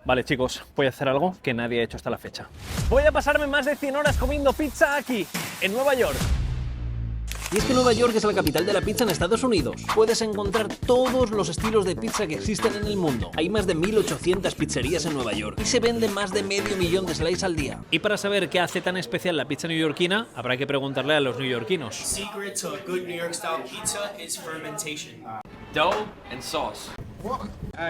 Vale chicos, voy a hacer algo que nadie ha hecho hasta la fecha. Voy a pasarme más de 100 horas comiendo pizza aquí, en Nueva York. Y es que Nueva York es la capital de la pizza en Estados Unidos. Puedes encontrar todos los estilos de pizza que existen en el mundo. Hay más de 1800 pizzerías en Nueva York y se venden más de 500.000 de slices al día. Y para saber qué hace tan especial la pizza neoyorquina, habrá que preguntarle a los neoyorquinos. Secret to a good New York style pizza is fermentation. Dough and sauce.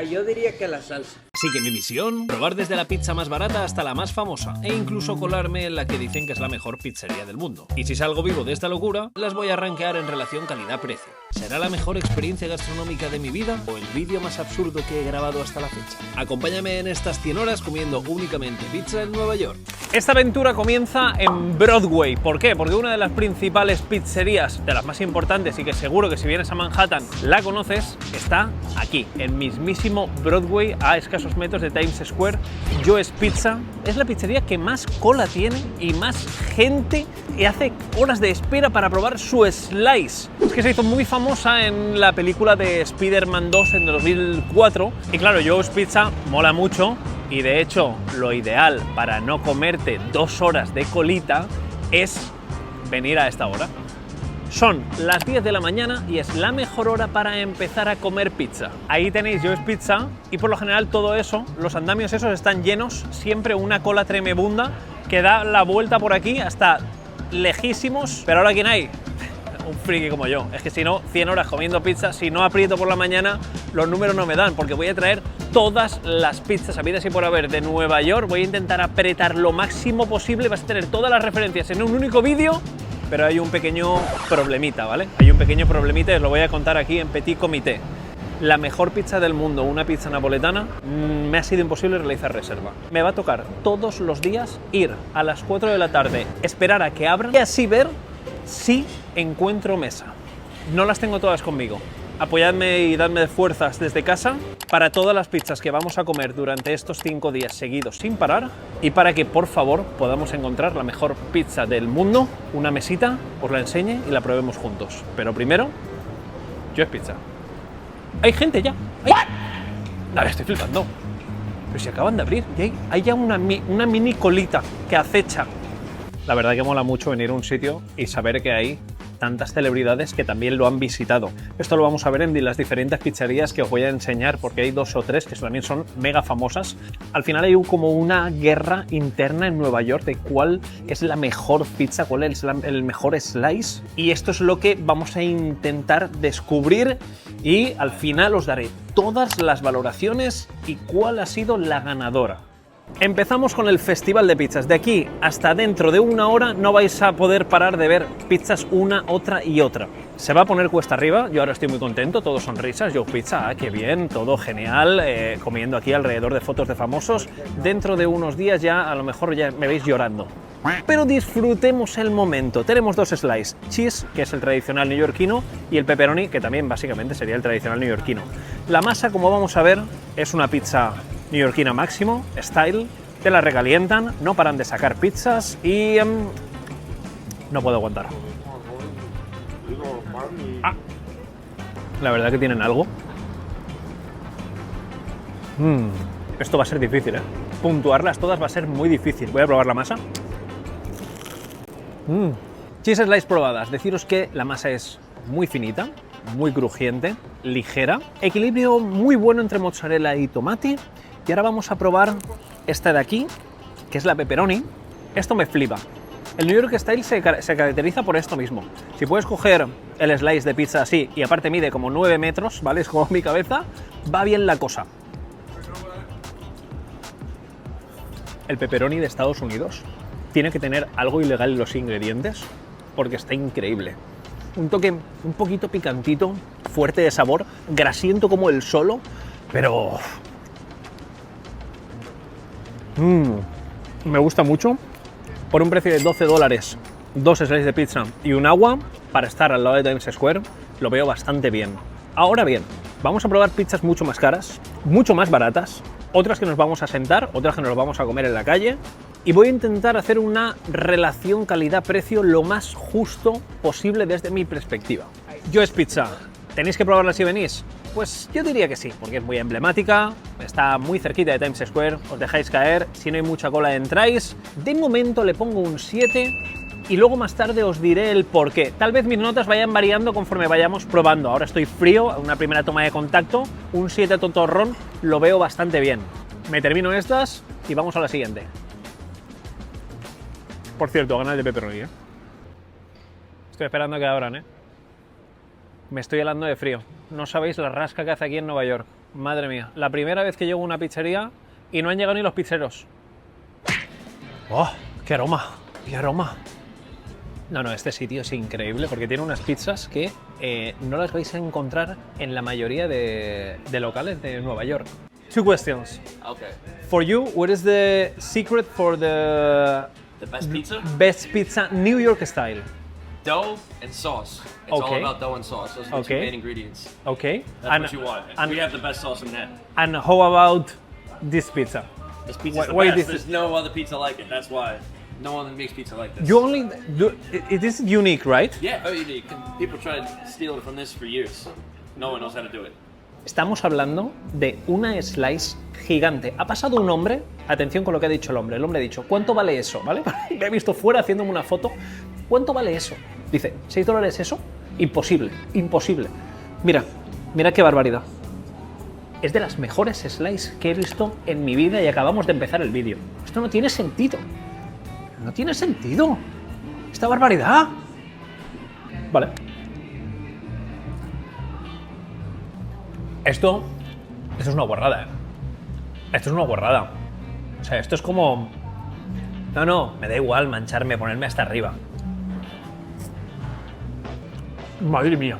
Yo diría que la salsa. Así que mi misión, probar desde la pizza más barata hasta la más famosa e incluso colarme en la que dicen que es la mejor pizzería del mundo. Y si salgo vivo de esta locura, las voy a rankear en relación calidad-precio. ¿Será la mejor experiencia gastronómica de mi vida o el vídeo más absurdo que he grabado hasta la fecha? Acompáñame en estas 100 horas comiendo únicamente pizza en Nueva York. Esta aventura comienza en Broadway. ¿Por qué? Porque una de las principales pizzerías, de las más importantes y que seguro que si vienes a Manhattan la conoces, está aquí, en mismísimo Broadway, a escasos metros de Times Square. Joe's Pizza es la pizzería que más cola tiene y más gente hace horas de espera para probar su slice. Es que se hizo muy famosa en la película de Spider-Man 2 en 2004 y claro, Joe's Pizza mola mucho y de hecho lo ideal para no comerte 2 horas de colita es venir a esta hora. Son las 10 de la mañana y es la mejor hora para empezar a comer pizza. Ahí tenéis Joe's Pizza y por lo general todo eso, los andamios esos están llenos, siempre una cola tremebunda que da la vuelta por aquí hasta lejísimos. Pero ahora ¿quién hay? Un friki como yo. Es que si no, 100 horas comiendo pizza, si no aprieto por la mañana, los números no me dan, porque voy a traer todas las pizzas habidas y por haber de Nueva York. Voy a intentar apretar lo máximo posible, vas a tener todas las referencias en un único vídeo. Pero hay un pequeño problemita, ¿vale? Hay un pequeño problemita y os lo voy a contar aquí en Petit Comité. La mejor pizza del mundo, una pizza napoletana, me ha sido imposible realizar reserva. Me va a tocar todos los días ir a las 4 de la tarde, esperar a que abran y así ver si encuentro mesa. No las tengo todas conmigo. Apoyadme y dadme fuerzas desde casa para todas las pizzas que vamos a comer durante estos 5 días seguidos sin parar y para que por favor podamos encontrar la mejor pizza del mundo, una mesita, os la enseñe y la probemos juntos. Pero primero, Joe's Pizza. ¡Hay gente ya! ¡Ay! Estoy flipando. Pero si acaban de abrir y hay ya una mini colita que acecha. La verdad que mola mucho venir a un sitio y saber que hay tantas celebridades que también lo han visitado. Esto lo vamos a ver en las diferentes pizzerías que os voy a enseñar porque hay 2 o 3 que también son mega famosas. Al final hay como una guerra interna en Nueva York de cuál es la mejor pizza, cuál es el mejor slice y esto es lo que vamos a intentar descubrir y al final os daré todas las valoraciones y cuál ha sido la ganadora. Empezamos con el festival de pizzas. De aquí hasta dentro de 1 hora no vais a poder parar de ver pizzas una, otra y otra. Se va a poner cuesta arriba, yo ahora estoy muy contento, todo sonrisas, Joe's Pizza, qué bien, todo genial, comiendo aquí alrededor de fotos de famosos. Dentro de unos días ya a lo mejor ya me veis llorando. Pero disfrutemos el momento. Tenemos 2 slices, cheese, que es el tradicional neoyorquino, y el pepperoni, que también básicamente sería el tradicional neoyorquino. La masa, como vamos a ver, es una pizza neoyorquina máximo, style, te la recalientan, no paran de sacar pizzas y no puedo aguantar. La verdad que tienen algo. Esto va a ser difícil, ¿eh? Puntuarlas todas va a ser muy difícil. Voy a probar la masa. Cheese slice probadas. Deciros que la masa es muy finita, muy crujiente, ligera, equilibrio muy bueno entre mozzarella y tomate. Y ahora vamos a probar esta de aquí, que es la pepperoni. Esto me flipa. El New York Style se caracteriza por esto mismo. Si puedes coger el slice de pizza así y aparte mide como 9 metros, ¿vale? Es como mi cabeza, va bien la cosa. El pepperoni de Estados Unidos tiene que tener algo ilegal en los ingredientes porque está increíble. Un toque un poquito picantito, fuerte de sabor, grasiento como el solo, pero me gusta mucho. Por un precio de $12, 2 slices de pizza y un agua, para estar al lado de Times Square, lo veo bastante bien. Ahora bien, vamos a probar pizzas mucho más caras, mucho más baratas, otras que nos vamos a sentar, otras que nos vamos a comer en la calle, y voy a intentar hacer una relación calidad-precio lo más justo posible desde mi perspectiva. Joe's Pizza, tenéis que probarla si venís. Pues yo diría que sí, porque es muy emblemática, está muy cerquita de Times Square, os dejáis caer, si no hay mucha cola entráis. De momento le pongo un 7 y luego más tarde os diré el por qué. Tal vez mis notas vayan variando conforme vayamos probando. Ahora estoy frío, una primera toma de contacto, un 7 tontorrón, lo veo bastante bien. Me termino estas y vamos a la siguiente. Por cierto, ganas de pepperoni, ¿eh? Estoy esperando a que abran, ¿eh? Me estoy helando de frío. No sabéis la rasca que hace aquí en Nueva York. Madre mía, la primera vez que llego a una pizzería y no han llegado ni los pizzeros. ¡Oh, qué aroma! ¡Qué aroma! No, este sitio es increíble porque tiene unas pizzas que no las vais a encontrar en la mayoría de locales de Nueva York. Two questions. Okay. For you, what is the secret for the best pizza? best pizza New York style? Dough and sauce. It's Okay. all about dough and sauce. Those are the two Okay. main ingredients. Okay. That's what you want. And, We have the best sauce in that. and how about this pizza? This pizza's the why best. this- There's no other pizza like it. That's why no one makes pizza like this. You only do, it is unique, right? Yeah, very unique. People tried stealing from this for years. No one knows how to do it. Estamos hablando de una slice gigante. Ha pasado un hombre, atención con lo que ha dicho el hombre. El hombre ha dicho, ¿cuánto vale eso? ¿Vale? Me he visto fuera haciéndome una foto. ¿Cuánto vale eso? Dice, $6 eso. Imposible, imposible. Mira, mira qué barbaridad. Es de las mejores slices que he visto en mi vida y acabamos de empezar el vídeo. Esto no tiene sentido. No tiene sentido. Esta barbaridad. Vale. Esto es una guarrada, ¿eh? Esto es una guarrada. O sea, esto es como... No, me da igual mancharme, ponerme hasta arriba. Madre mía.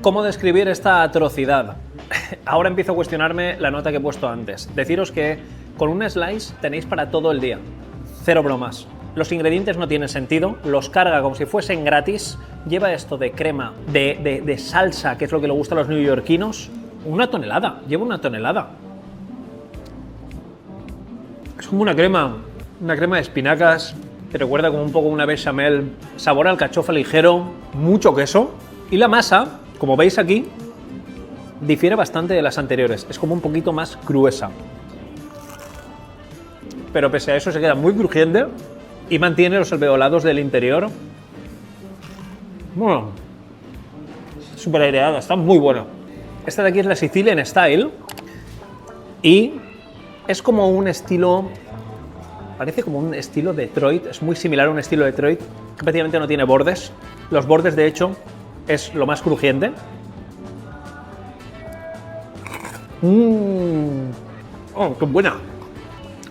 ¿Cómo describir esta atrocidad? Ahora empiezo a cuestionarme la nota que he puesto antes. Deciros que con un slice tenéis para todo el día. Cero bromas. Los ingredientes no tienen sentido, los carga como si fuesen gratis, lleva esto de crema, de salsa, que es lo que le gusta a los neoyorquinos, una tonelada, lleva una tonelada. Es como una crema de espinacas, que recuerda como un poco una bechamel, sabor a alcachofa ligero, mucho queso, y la masa, como veis aquí, difiere bastante de las anteriores, es como un poquito más gruesa. Pero pese a eso se queda muy crujiente y mantiene los alveolados del interior. Bueno, súper aireada, está muy buena. Esta de aquí es la Sicilian Style y es como un estilo, parece como un estilo Detroit, es muy similar a un estilo Detroit, que prácticamente no tiene bordes. Los bordes, de hecho, es lo más crujiente. ¡Oh, qué buena!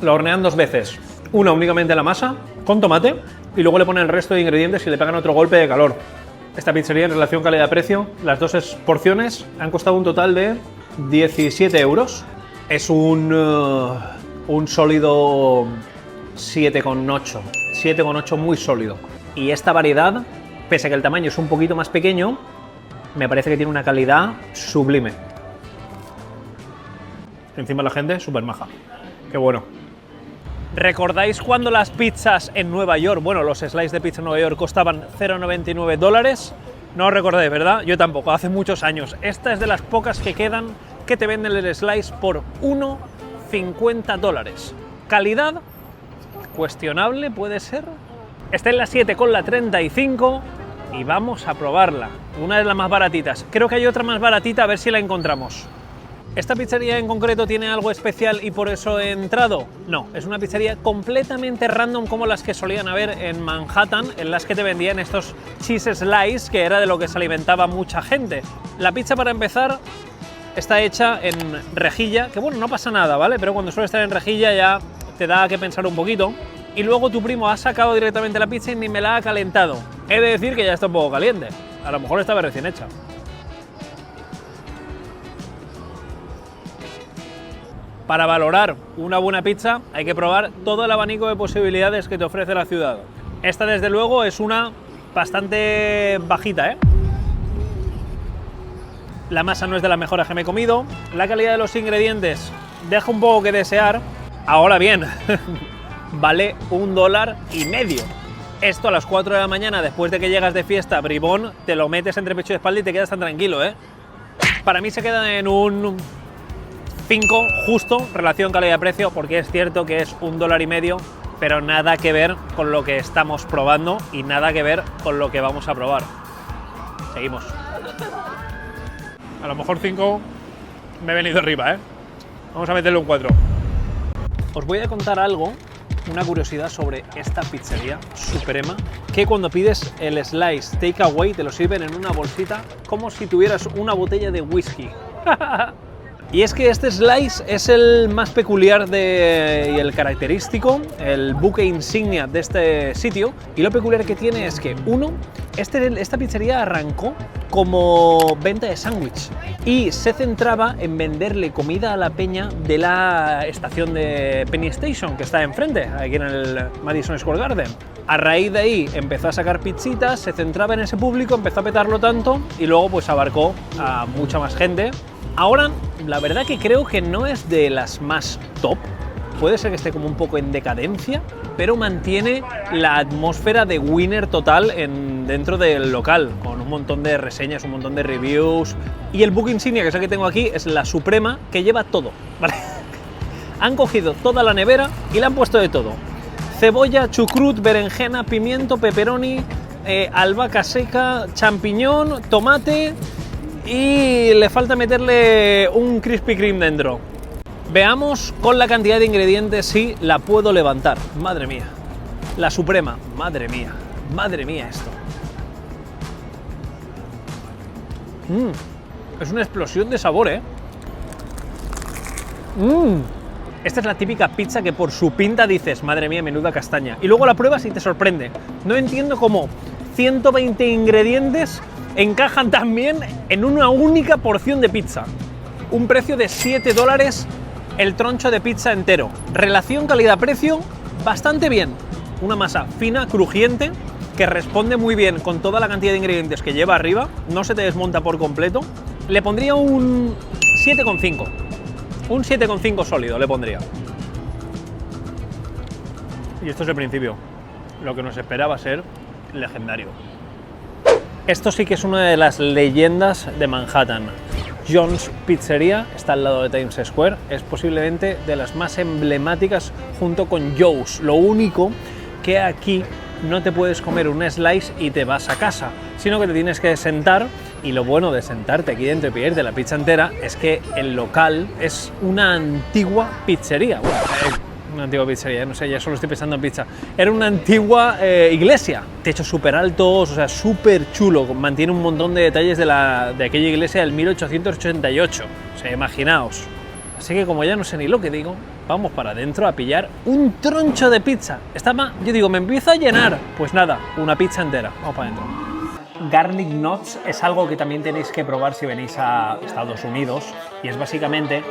La hornean dos veces, una únicamente la masa con tomate y luego le ponen el resto de ingredientes y le pegan otro golpe de calor. Esta pizzería en relación calidad-precio, las dos porciones han costado un total de 17 euros. Es un sólido 7,8, 7,8 muy sólido. Y esta variedad, pese a que el tamaño es un poquito más pequeño, me parece que tiene una calidad sublime. Encima la gente súper maja. Qué bueno. ¿Recordáis cuando las pizzas en Nueva York, bueno, los slices de pizza en Nueva York costaban $0,99? No os recordáis, ¿verdad? Yo tampoco, hace muchos años. Esta es de las pocas que quedan que te venden el slice por $1,50. Calidad cuestionable, puede ser. Está en la 7,35 y vamos a probarla. Una de las más baratitas. Creo que hay otra más baratita, a ver si la encontramos. ¿Esta pizzería en concreto tiene algo especial y por eso he entrado? No, es una pizzería completamente random como las que solían haber en Manhattan, en las que te vendían estos cheese slice, que era de lo que se alimentaba mucha gente. La pizza, para empezar, está hecha en rejilla, que bueno, no pasa nada, ¿vale? Pero cuando suele estar en rejilla ya te da que pensar un poquito. Y luego tu primo ha sacado directamente la pizza y ni me la ha calentado. He de decir que ya está un poco caliente. A lo mejor estaba recién hecha. Para valorar una buena pizza hay que probar todo el abanico de posibilidades que te ofrece la ciudad. Esta, desde luego, es una bastante bajita, ¿eh? La masa no es de las mejores que me he comido. La calidad de los ingredientes deja un poco que desear. Ahora bien, vale $1,50. Esto a las 4 de la mañana, después de que llegas de fiesta, bribón, te lo metes entre pecho y espalda y te quedas tan tranquilo, ¿eh? Para mí se queda en un 5 justo, relación calidad-precio, porque es cierto que es $1,50, pero nada que ver con lo que estamos probando y nada que ver con lo que vamos a probar. Seguimos. A lo mejor 5 me he venido arriba, ¿eh? Vamos a meterle un 4. Os voy a contar algo, una curiosidad sobre esta pizzería Suprema, que cuando pides el slice takeaway te lo sirven en una bolsita como si tuvieras una botella de whisky. Y es que este slice es el más peculiar y el característico, el buque insignia de este sitio. Y lo peculiar que tiene es que, uno, esta pizzería arrancó como venta de sándwich y se centraba en venderle comida a la peña de la estación de Penny Station, que está enfrente, aquí en el Madison Square Garden. A raíz de ahí empezó a sacar pizzitas, se centraba en ese público, empezó a petarlo tanto y luego pues abarcó a mucha más gente. Ahora, la verdad que creo que no es de las más top, puede ser que esté como un poco en decadencia, pero mantiene la atmósfera de winner total dentro del local, con un montón de reseñas, un montón de reviews. Y el book insignia, que es el que tengo aquí, es la Suprema, que lleva todo, ¿vale? Han cogido toda la nevera y le han puesto de todo. Cebolla, chucrut, berenjena, pimiento, pepperoni, albahaca seca, champiñón, tomate... y le falta meterle un Krispy Kreme dentro. Veamos con la cantidad de ingredientes si la puedo levantar. Madre mía. La Suprema. Madre mía esto. Es una explosión de sabor, ¿eh? Esta es la típica pizza que por su pinta dices, madre mía, menuda castaña. Y luego la pruebas y te sorprende. No entiendo cómo 120 ingredientes encajan también en una única porción de pizza. Un precio de $7 el troncho de pizza entero. Relación calidad-precio bastante bien. Una masa fina, crujiente, que responde muy bien con toda la cantidad de ingredientes que lleva arriba. No se te desmonta por completo. Le pondría un 7,5. Un 7,5 sólido le pondría. Y esto es el principio. Lo que nos espera va a ser legendario. Esto sí que es una de las leyendas de Manhattan. John's Pizzeria está al lado de Times Square, es posiblemente de las más emblemáticas junto con Joe's. Lo único que aquí no te puedes comer un slice y te vas a casa, sino que te tienes que sentar, y lo bueno de sentarte aquí dentro y pedirte la pizza entera es que el local es una antigua pizzería. Bueno, una antigua pizzería, no sé, ya solo estoy pensando en pizza. Era una antigua iglesia, techos súper altos, o sea, súper chulo, mantiene un montón de detalles de aquella iglesia del 1888, o sea, imaginaos. Así que como ya no sé ni lo que digo, vamos para adentro a pillar un troncho de pizza. Yo digo, me empiezo a llenar, pues nada, una pizza entera, vamos para adentro. Garlic Knots es algo que también tenéis que probar si venís a Estados Unidos, y es básicamente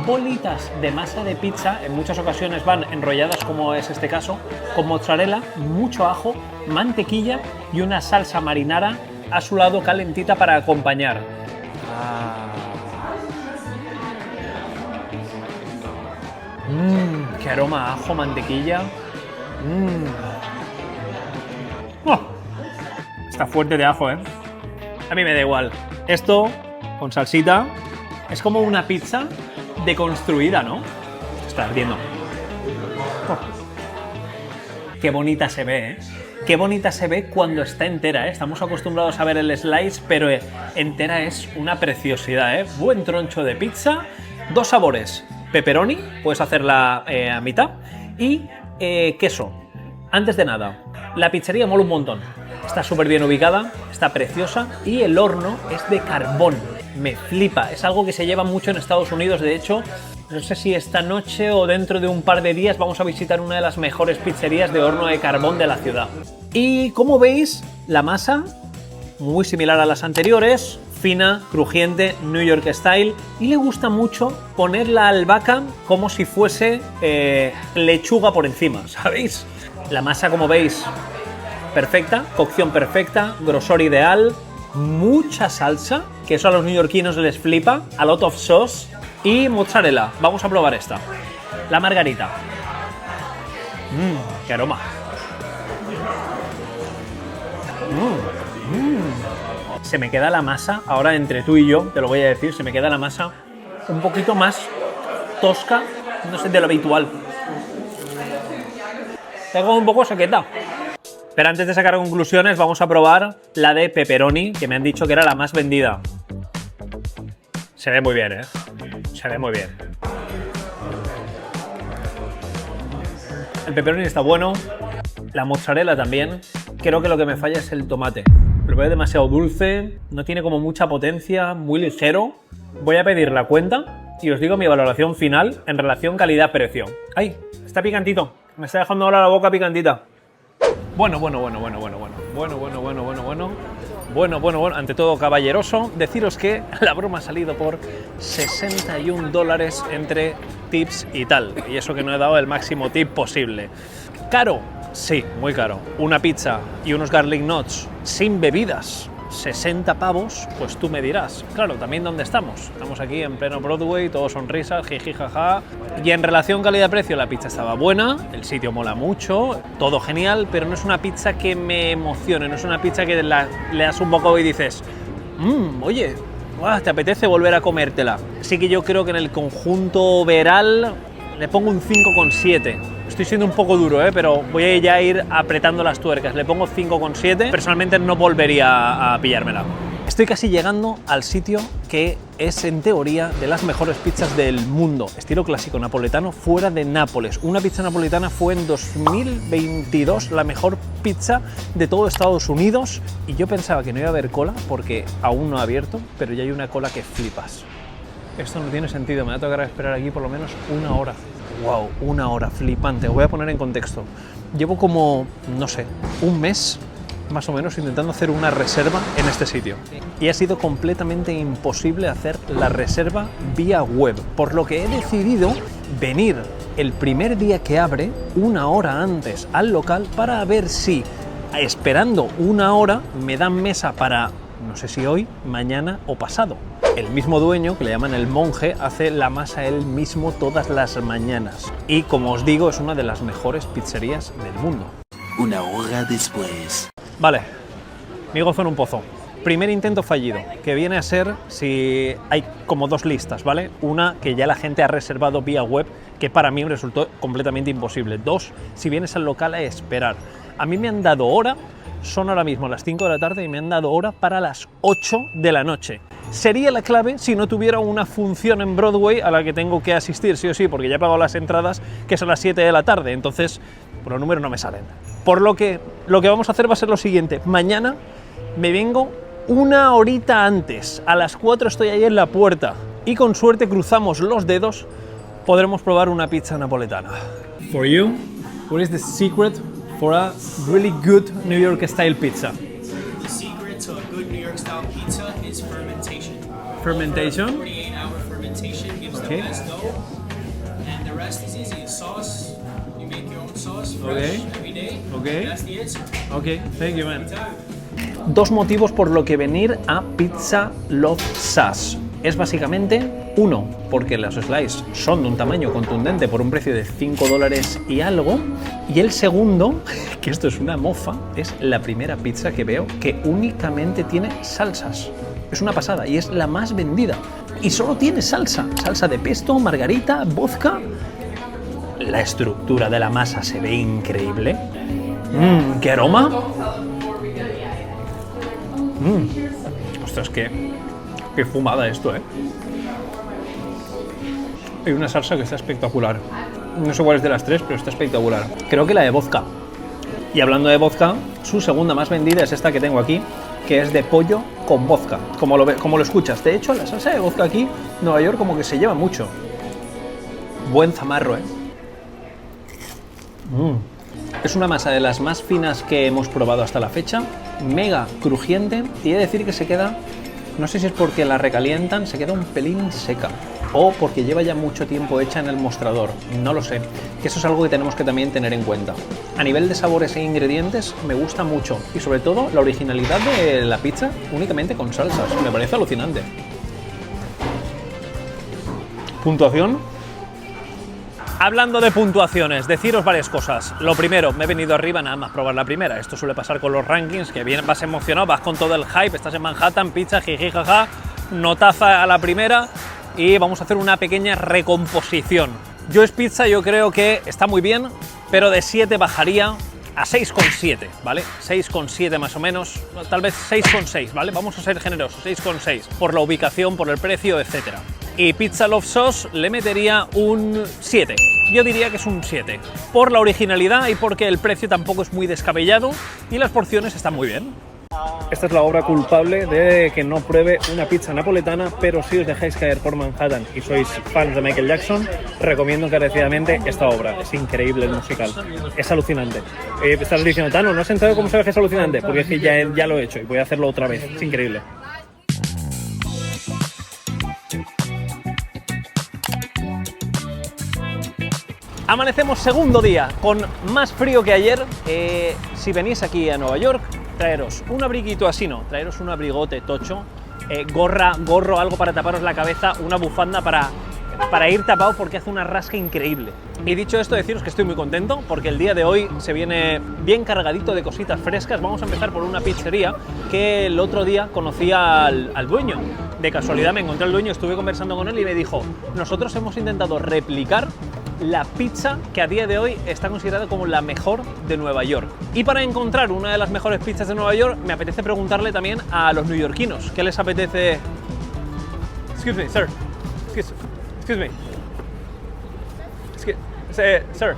bolitas de masa de pizza. En muchas ocasiones van enrolladas, como es este caso, con mozzarella, mucho ajo, mantequilla y una salsa marinara a su lado calentita para acompañar. Qué aroma a ajo, mantequilla. Oh. Está fuerte de ajo, ¿eh? A mí me da igual. Esto, con salsita, es como una pizza deconstruida, ¿no? Está ardiendo. Oh. Qué bonita se ve, ¿eh? Qué bonita se ve cuando está entera, ¿eh? Estamos acostumbrados a ver el slice, pero entera es una preciosidad, ¿eh? Buen troncho de pizza, 2 sabores. Pepperoni, puedes hacerla a mitad, y queso. Antes de nada, la pizzería mola un montón. Está súper bien ubicada, está preciosa, y el horno es de carbón. Me flipa, es algo que se lleva mucho en Estados Unidos. De hecho, no sé si esta noche o dentro de un par de días vamos a visitar una de las mejores pizzerías de horno de carbón de la ciudad. Y como veis, la masa, muy similar a las anteriores, fina, crujiente, New York style, y le gusta mucho poner la albahaca como si fuese lechuga por encima, ¿sabéis? La masa, como veis, perfecta, cocción perfecta, grosor ideal, mucha salsa, que eso a los neoyorquinos les flipa, a lot of sauce, y mozzarella. Vamos a probar esta, la margarita. ¡Qué aroma! Se me queda la masa, ahora entre tú y yo, te lo voy a decir, se me queda la masa un poquito más tosca, no sé, de lo habitual. Tengo un poco sequeta. Pero antes de sacar conclusiones, vamos a probar la de pepperoni, que me han dicho que era la más vendida. Se ve muy bien, ¿eh? Se ve muy bien. El pepperoni está bueno, la mozzarella también. Creo que lo que me falla es el tomate. Lo veo demasiado dulce, no tiene como mucha potencia, muy ligero. Voy a pedir la cuenta y os digo mi valoración final en relación calidad-precio. ¡Ay! Está picantito. Me está dejando ahora la boca picantita. Bueno. Ante todo, caballeroso, deciros que la broma ha salido por $61 entre tips y tal. Y eso que no he dado el máximo tip posible. ¿Caro? Sí, muy caro. Una pizza y unos garlic knots sin bebidas, 60 pavos, pues tú me dirás. Claro, también ¿dónde estamos? Estamos aquí en pleno Broadway, todo sonrisas, jiji, jaja. Y en relación calidad-precio, la pizza estaba buena, el sitio mola mucho, todo genial, pero no es una pizza que me emocione, no es una pizza que le das un bocado y dices, oye, te apetece volver a comértela. Así que yo creo que en el conjunto overall le pongo un 5,7. Estoy siendo un poco duro, pero voy a ya ir apretando las tuercas. Le pongo 5,7. Personalmente no volvería a pillármela. Estoy casi llegando al sitio que es, en teoría, de las mejores pizzas del mundo. Estilo clásico napoletano fuera de Nápoles. Una pizza napolitana fue en 2022 la mejor pizza de todo Estados Unidos. Y yo pensaba que no iba a haber cola porque aún no ha abierto, pero ya hay una cola que flipas. Esto no tiene sentido, me va a tocar esperar aquí por lo menos una hora. ¡Wow! Una hora, flipante. Os voy a poner en contexto. Llevo como, no sé, un mes más o menos intentando hacer una reserva en este sitio. Y ha sido completamente imposible hacer la reserva vía web, por lo que he decidido venir el primer día que abre, una hora antes al local, para ver si, esperando una hora, me dan mesa para, no sé si hoy, mañana o pasado. El mismo dueño, que le llaman el monje, hace la masa él mismo todas las mañanas. Y como os digo, es una de las mejores pizzerías del mundo. Una hora después. Vale, mi gozo en un pozo. Primer intento fallido, que viene a ser si hay como dos listas, ¿vale? Una que ya la gente ha reservado vía web, que para mí me resultó completamente imposible. Dos, si vienes al local a esperar. A mí me han dado hora, son ahora mismo las 5 de la tarde y me han dado hora para las 8 de la noche. Sería la clave si no tuviera una función en Broadway a la que tengo que asistir sí o sí, porque ya he pagado las entradas, que es a las 7 de la tarde, entonces por los números no me salen. Por lo que vamos a hacer va a ser lo siguiente: mañana me vengo una horita antes, a las 4 estoy ahí en la puerta y con suerte, cruzamos los dedos, podremos probar una pizza napoletana. For you, what is the secret for a really good New York style pizza? The secret to a good New York style pizza is fermentation. Fermentation? 48-hour fermentation gives Okay. the best dough, and the rest is easy. The sauce, you make your own sauce fresh Okay. every day. Okay. That's the answer. Ok, thank you, man. Dos motivos por lo que venir a Pizza Love Sass. Es básicamente, uno, porque las slices son de un tamaño contundente por un precio de $5 y algo. Y el segundo, que esto es una mofa, es la primera pizza que veo que únicamente tiene salsas. Es una pasada y es la más vendida. Y solo tiene salsa. Salsa de pesto, margarita, vodka. La estructura de la masa se ve increíble. ¡Qué aroma! Ostras, qué fumada esto, ¿eh? Hay una salsa que está espectacular. No sé cuál es de las tres, pero está espectacular. Creo que la de vodka. Y hablando de vodka, su segunda más vendida es esta que tengo aquí, que es de pollo con vodka, como lo escuchas. De hecho, la salsa de vodka aquí, en Nueva York, como que se lleva mucho. Buen zamarro, ¿eh? Es una masa de las más finas que hemos probado hasta la fecha, mega crujiente, y he de decir que se queda, no sé si es porque la recalientan, se queda un pelín seca, o porque lleva ya mucho tiempo hecha en el mostrador, no lo sé, que eso es algo que tenemos que también tener en cuenta. A nivel de sabores e ingredientes me gusta mucho, y sobre todo la originalidad de la pizza únicamente con salsas, me parece alucinante. Puntuación Hablando de puntuaciones, deciros varias cosas. Lo primero, me he venido arriba nada más probar la primera. Esto suele pasar con los rankings, que bien vas emocionado, vas con todo el hype, estás en Manhattan, pizza, jiji, jaja, notaza a la primera y vamos a hacer una pequeña recomposición. Joe's Pizza yo creo que está muy bien, pero de 7 bajaría a 6,7, ¿vale? 6,7 más o menos, tal vez 6,6, ¿vale? Vamos a ser generosos, 6,6, por la ubicación, por el precio, etcétera. Y Pizza Love Sauce le metería un 7. Yo diría que es un 7. Por la originalidad y porque el precio tampoco es muy descabellado y las porciones están muy bien. Esta es la obra culpable de que no pruebe una pizza napoletana, pero si os dejáis caer por Manhattan y sois fans de Michael Jackson, recomiendo encarecidamente esta obra. Es increíble el musical. Es alucinante. Estás diciendo, Tano, ¿no has entendido cómo sabes que es alucinante? Porque es que ya lo he hecho y voy a hacerlo otra vez. Es increíble. Amanecemos segundo día, con más frío que ayer. Si venís aquí a Nueva York, traeros un abriguito así, no, traeros un abrigote tocho, gorro, algo para taparos la cabeza, una bufanda para ir tapado porque hace una rasca increíble. Y dicho esto, deciros que estoy muy contento porque el día de hoy se viene bien cargadito de cositas frescas. Vamos a empezar por una pizzería que el otro día conocí al dueño. De casualidad me encontré al dueño, estuve conversando con él y me dijo, nosotros hemos intentado replicar la pizza que a día de hoy está considerada como la mejor de Nueva York. Y para encontrar una de las mejores pizzas de Nueva York, me apetece preguntarle también a los neoyorquinos, ¿qué les apetece? Excuse me, sir. Excuse me. Sir,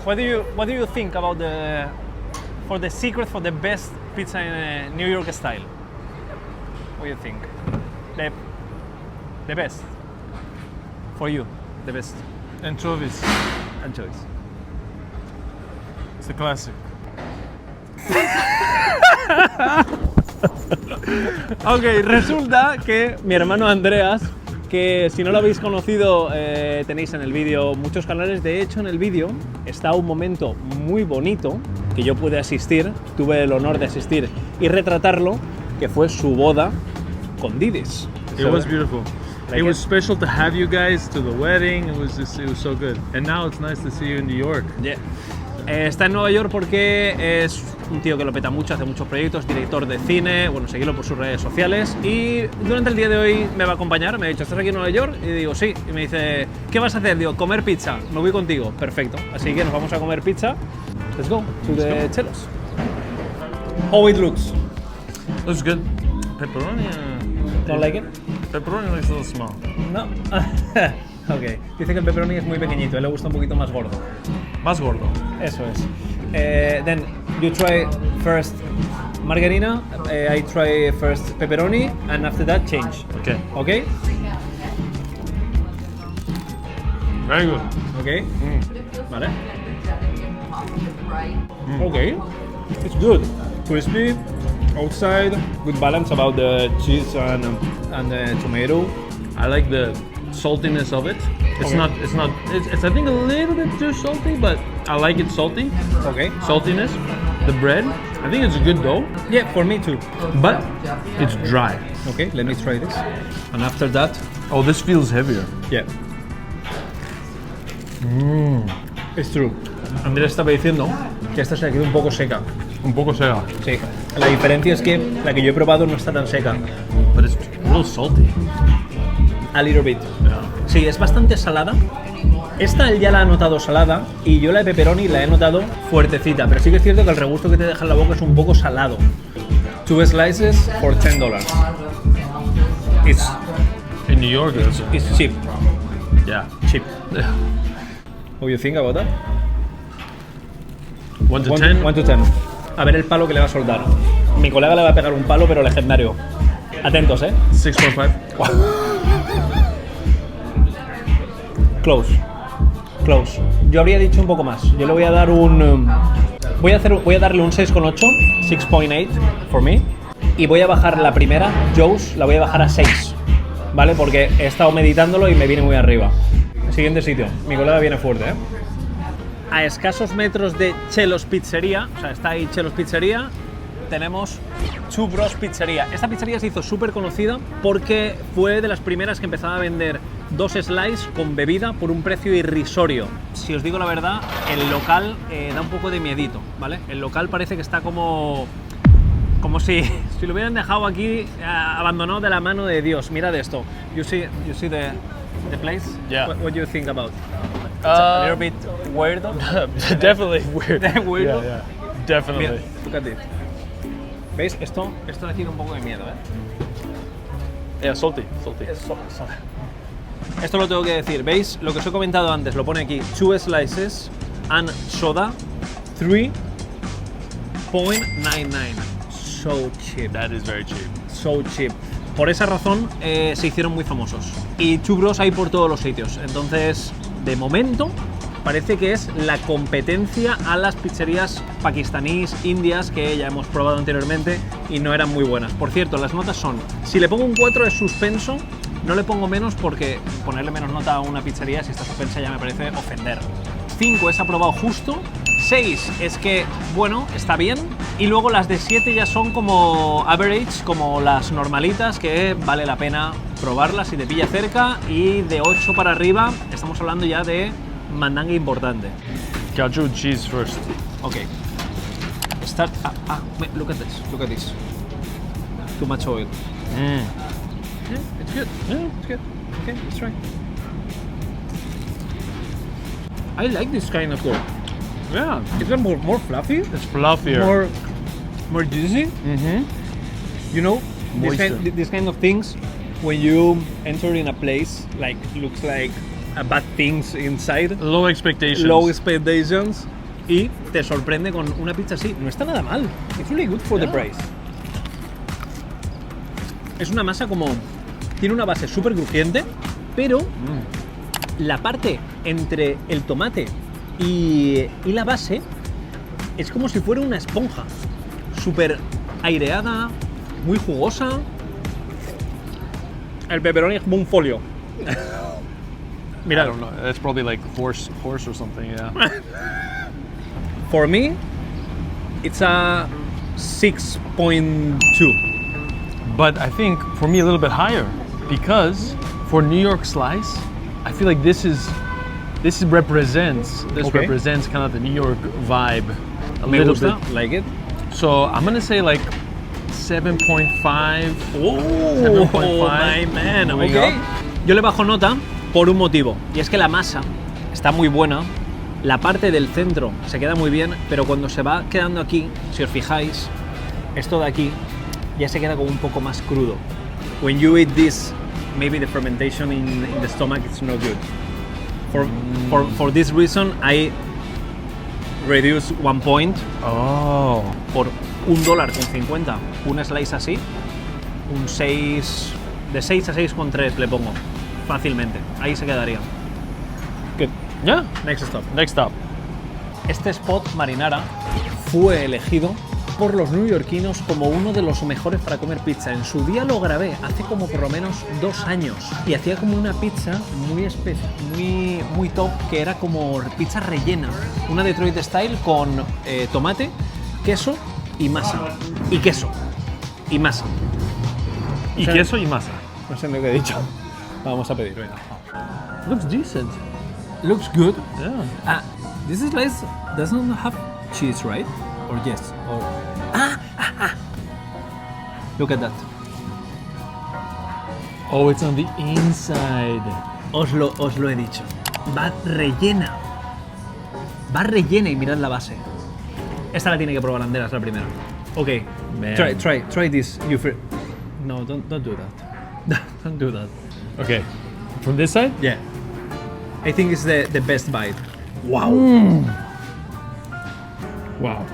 what do you think about the secret for the best pizza in New York style? What do you think? The best for you, the best. Anchovies. Anchovies. It's a classic. Ok, resulta que mi hermano Andreas, que si no lo habéis conocido tenéis en el vídeo muchos canales. De hecho, en el vídeo está un momento muy bonito que yo pude asistir, tuve el honor de asistir y retratarlo, que fue su boda con Didis. It was beautiful. It was special to have you guys to the wedding. It was so good. And now it's nice to see you in New York. Yeah. Está en Nueva York porque es un tío que lo peta mucho, hace muchos proyectos, director de cine, bueno, seguidlo por sus redes sociales y durante el día de hoy me va a acompañar, me ha dicho, ¿estás aquí en Nueva York? Y digo, sí, y me dice, ¿qué vas a hacer? Digo, comer pizza, me voy contigo, perfecto, así que nos vamos a comer pizza. Let's go to the Chelos. How it looks? Looks good. Pepperoni. Don't like it? Pepperoni looks a little small. No. Ok, dice que el pepperoni es muy pequeñito, a él le gusta un poquito más gordo. Más gordo. Eso es. Then you try first margarina, I try first pepperoni, and after that change. Okay. Okay? Very good. Okay. Vale. Okay. It's good. Crispy outside, good balance about the cheese and the tomato. I like the saltiness of it. It's I think a little bit too salty, but I like it salty. Okay. Saltiness. The bread, I think it's a good dough, Yeah, for me too. but it's dry. Okay, let me try this. And after that, Oh, this feels heavier. yeah. It's true. Andrés estaba diciendo que esta se le quedó un poco seca. Un poco seca, Sí. La diferencia es que la que yo he probado no está tan seca. but it's a little salty. A little bit. Yeah. Sí, es bastante salada. Esta él ya la ha notado salada y yo la de pepperoni la he notado fuertecita, pero sí que es cierto que el regusto que te deja en la boca es un poco salado. 2 slices for $10. It's In New York, it's cheap. yeah. Cheap. What do you think about that? 1 to 10. 1 to 10. A ver el palo que le va a soltar. Mi colega le va a pegar un palo, pero legendario. Atentos, 6.5. Close. Close. Yo habría dicho un poco más. Yo le voy a dar un... Voy a darle un 6,8. 6.8 for me. Y voy a bajar la primera, Joe's, la voy a bajar a 6. ¿Vale? Porque he estado meditándolo y me viene muy arriba. Siguiente sitio. Mi colega viene fuerte, A escasos metros de Chelos Pizzería, o sea, está ahí Chelos Pizzería, tenemos Two Bros Pizzería. Esta pizzería se hizo súper conocida porque fue de las primeras que empezaba a vender 2 slices con bebida por un precio irrisorio. Si os digo la verdad, el local da un poco de miedito, ¿vale? El local parece que está como si lo hubieran dejado aquí abandonado de la mano de Dios. Mirad esto. You see the place? Yeah. What do you think about? It's a little bit weird. Definitely weird. Weirdo. Yeah, definitely. Mira, look at it. ¿Veis? Esto de aquí da un poco de miedo, ¿eh? Yeah, salty. Esto lo tengo que decir. ¿Veis? Lo que os he comentado antes, lo pone aquí. 2 slices and soda, 3.99. So cheap. That is very cheap. So cheap. Por esa razón se hicieron muy famosos. Y churros hay por todos los sitios. Entonces, de momento, parece que es la competencia a las pizzerías pakistaníes, indias, que ya hemos probado anteriormente y no eran muy buenas. Por cierto, las notas son, si le pongo un 4 es suspenso, no le pongo menos porque ponerle menos nota a una pizzería si está suspensa ya me parece ofender. 5 es aprobado justo, 6 es que, bueno, está bien, y luego las de 7 ya son como average, como las normalitas, que vale la pena probarlas si te pilla cerca, y de 8 para arriba estamos hablando ya de mandanga importante. Caju cheese first. Ok. Look at this. Too much oil. Yeah, it's good. Yeah. It's good. Okay, let's try. I like this kind of dough. Yeah. It's more fluffy, It's fluffier. more juicy. You know, Moister. this kind of things, when you enter in a place, like looks like bad things inside, Low expectations. low expectations, y te sorprende con una pizza así. No está nada mal. It's really good for the price. Es una masa como... Tiene una base súper crujiente, pero la parte entre el tomate y la base es como si fuera una esponja. Súper aireada, muy jugosa. El pepperoni es como un folio. I Mirad, don't know. That's probably like horse or something. Yeah. for me, it's a 6.2. But I think for me a little bit higher because for New York slice, I feel like this represents Okay. kind of the New York vibe a Me little gusta, bit. like it. So I'm gonna say like 7.5. Oh, 7.5. my man. Moving Ok. up. Yo le bajo nota por un motivo, y es que la masa está muy buena, la parte del centro se queda muy bien, pero cuando se va quedando aquí, si os fijáis, esto de aquí ya se queda como un poco más crudo. When you eat this, maybe the fermentation in the stomach is not good. For this reason, I reduce 1 point Oh. por $1.50. Un slice así, un 6, de 6 a 6,3 le pongo fácilmente. Ahí se quedaría. Good. Yeah. Next stop. Next stop. Este spot Marinara fue elegido por los neoyorquinos como uno de los mejores para comer pizza. En su día lo grabé hace como por lo menos 2 años y hacía como una pizza muy especial, muy top, que era como pizza rellena, una Detroit style con tomate, queso y masa. Y queso y masa. Y O sea, queso y masa. No sé lo que he dicho. Vamos a pedir, venga. Looks decent. Looks good. Yeah. This slice doesn't have cheese, right? Or yes? Or... Look at that. Oh, it's on the inside. Os lo he dicho. Va rellena. Va rellena y mirad la base. Esta la tiene que probar Anderas, la primera. Ok. Man. Try this. No, don't do that. Don't do that. Okay. From this side? Yeah. I think it's the best bite. Wow. Wow.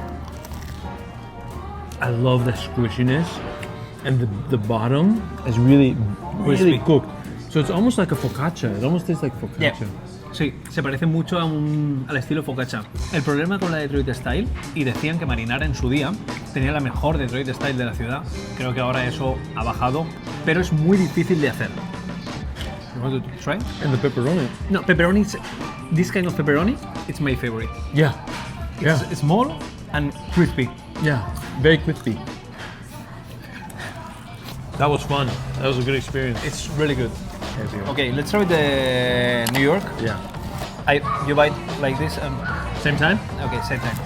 I love the squishiness, and the bottom is really Crispy. cooked. So it's almost like a focaccia. It almost tastes like focaccia. Yeah. Sí, se parece mucho al estilo focaccia. El problema con la Detroit Style, y decían que Marinara en su día tenía la mejor Detroit Style de la ciudad, creo que ahora eso ha bajado, pero es muy difícil de hacer. You want to try? And the pepperoni. No, pepperoni, this kind of pepperoni, it's my favorite. Yeah. Yeah. It's small and crispy. Yeah. Very crispy. That was fun. That was a good experience. It's really good. Okay, let's try the New York. Yeah. You bite like this and Same time? okay, same time.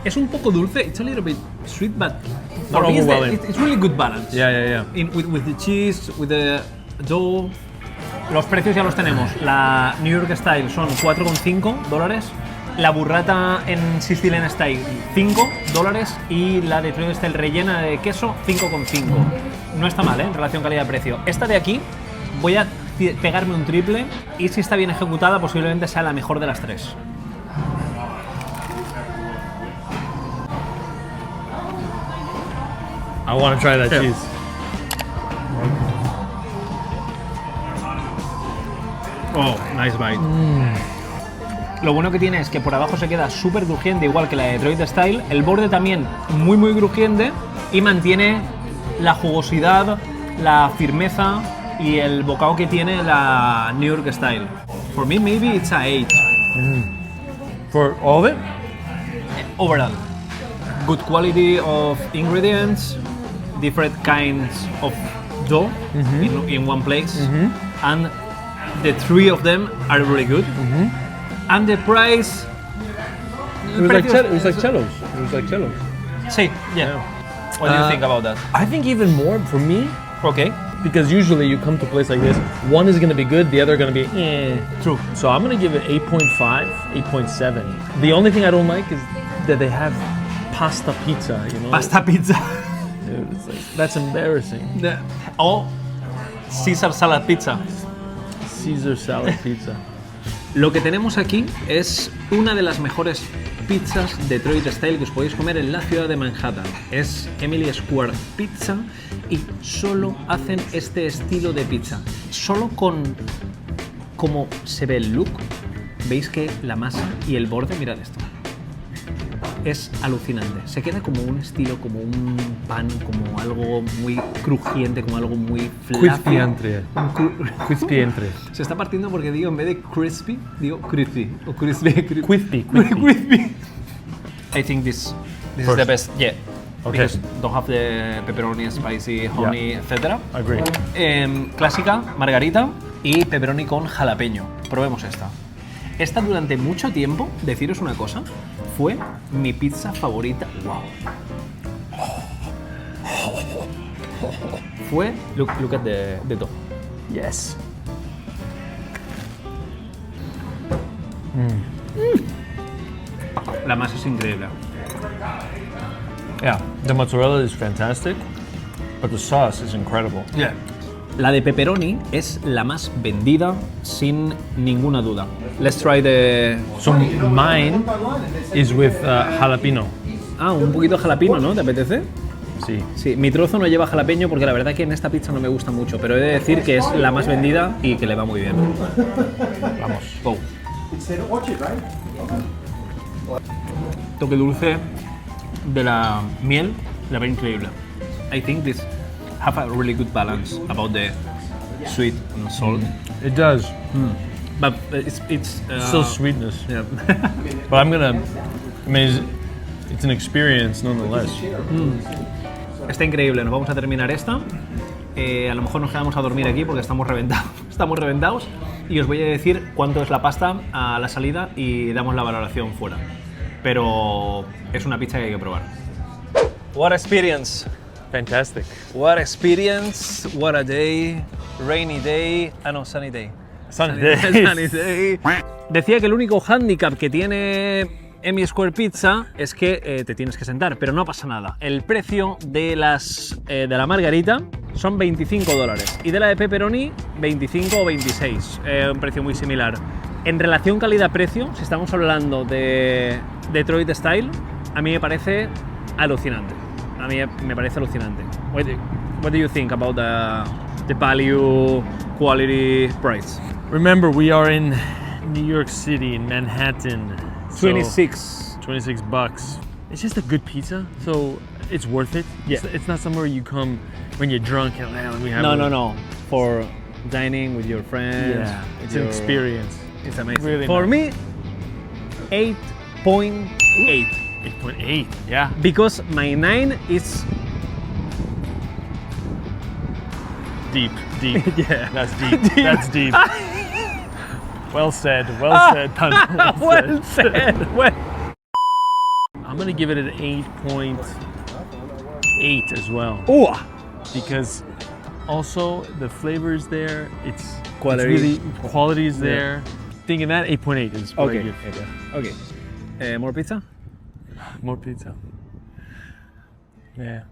Es un poco dulce. It's a little bit sweet, but for me overwhelming. it's really good balance. Yeah. With the cheese, with the dough. Los precios ya los tenemos. La New York Style son $4,5. La burrata en Sicilian Style $5 y la de Detroit Style rellena de queso $5,5. No está mal, en relación calidad-precio. Esta de aquí voy a pegarme un triple y si está bien ejecutada posiblemente sea la mejor de las tres. I want to try that Yeah. cheese. Oh, nice bite. Lo bueno que tiene es que por abajo se queda súper crujiente, igual que la de Detroit Style. El borde también muy crujiente y mantiene la jugosidad, la firmeza y el bocado que tiene la New York Style. For me, maybe it's a 8 For all of it? overall. Good quality of ingredients, different kinds of dough in one place, and the three of them are really good. And the price. It was like cellos. It was like cellos. Sí, yeah. What do you think about that? I think even more for me, Okay. because usually you come to a place like this, one is going to be good, the other going to be True. So I'm going to give it 8.5, 8.7. The only thing I don't like is that they have pasta pizza, you know? Pasta pizza. Dude, it's like, that's embarrassing. O Caesar salad pizza. Caesar salad pizza. Lo que tenemos aquí es una de las mejores pizzas Detroit Style que os podéis comer en la ciudad de Manhattan. Es Emily Square Pizza y solo hacen este estilo de pizza. Solo con cómo se ve el look, veis que la masa y el borde, mirad esto. Es alucinante. Se queda como un estilo, como un pan, como algo muy crujiente, como algo muy fluffy. Crispy entre. Crispy entre. Se está partiendo porque digo, en vez de crispy, digo crispy. O crispy. Crispy. Crispy. I think this is First. the best. Yeah. Okay. Because don't have the pepperoni, spicy, honey, etc. Agree. Clásica, margarita y pepperoni con jalapeño. Probemos esta. Esta durante mucho tiempo, deciros una cosa, fue mi pizza favorita. Wow. Fue, look at the dough. Yes. La masa es increíble. Yeah, the mozzarella is fantastic, but the sauce is incredible. Yeah. La de pepperoni es la más vendida sin ninguna duda. Let's try the... So mine is with jalapeno. Ah, un poquito de jalapeno, ¿no? ¿Te apetece? Sí. Sí, mi trozo no lleva jalapeño porque la verdad que en esta pizza no me gusta mucho, pero he de decir que es la más vendida y que le va muy bien. Vamos, go. Toque dulce de la miel, la ve increíble. I think this have a really good balance about the sweet and salt. It does. But it's Still sweetness. yeah. But I mean, it's an experience nonetheless. Está increíble, nos vamos a terminar esta. A lo mejor nos quedamos a dormir aquí porque estamos reventados. Estamos reventados. Y os voy a decir cuánto es la pasta a la salida y damos la valoración fuera. Pero es una pizza que hay que probar. What experience! Fantastic. What experience! What a day! Rainy day. Ah, no, sunny day. Sunny Sunny day. Decía que el único hándicap que tiene Emmy Square Pizza es que te tienes que sentar, pero no pasa nada. El precio de la margarita son $25 y de la de pepperoni 25 o 26, un precio muy similar. En relación calidad-precio, si estamos hablando de Detroit Style, a mí me parece alucinante. A mí me parece alucinante. What do you think about the value, quality, price? Remember, we are in New York City, in Manhattan. So 26. $26. It's just a good pizza, so it's worth it. Yeah. It's not somewhere you come when you're drunk and we have. No. For dining with your friends. Yeah, it's an experience. It's amazing. Really For nice. me, 8.8. 8.8. Yeah. Because my 9 is deep, deep. Yeah. That's deep. That's deep. Well said. Well said. Tan. Well said. Well. I'm gonna give it an 8.8 as well, Ooh. because also the flavor is there. It's Quality. It's really quality is there. Thinking that 8.8 is very Okay. good. Okay. More pizza? More pizza. Yeah.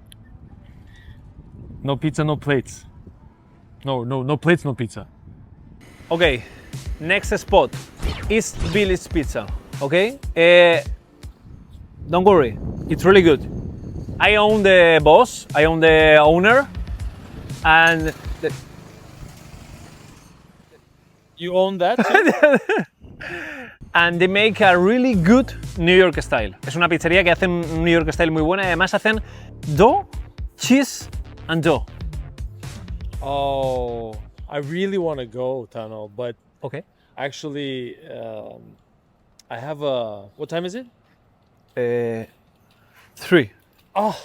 No pizza, no plates. No plates, no pizza. Okay. Next spot. East Village Pizza. Okay. Don't worry. It's really good. I own the boss. I own the owner. And You own that? and they make a really good New York style. Es una pizzería que hacen un New York style muy buena y además hacen dough, cheese and dough. Oh, I really want to go, Tano, but Okay. actually, I have a. What time is it? 3. Oh,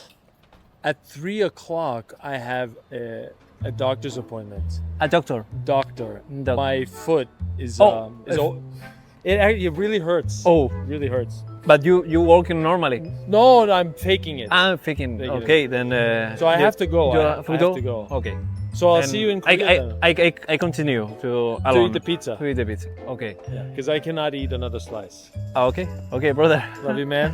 at 3 o'clock, I have a doctor's appointment. A doctor. Doctor. Doc- My foot is. Oh, It really hurts. Oh, It really hurts. but you working normally. No, I'm faking it. I'm thinking. Thank you. Okay, then. So I have to go. You I have have to go. Okay. So I'll And see you in Korea. I continue to alone. eat the pizza. To eat the pizza. Okay. Because I cannot eat another slice. Okay. Okay, brother. Love you, man.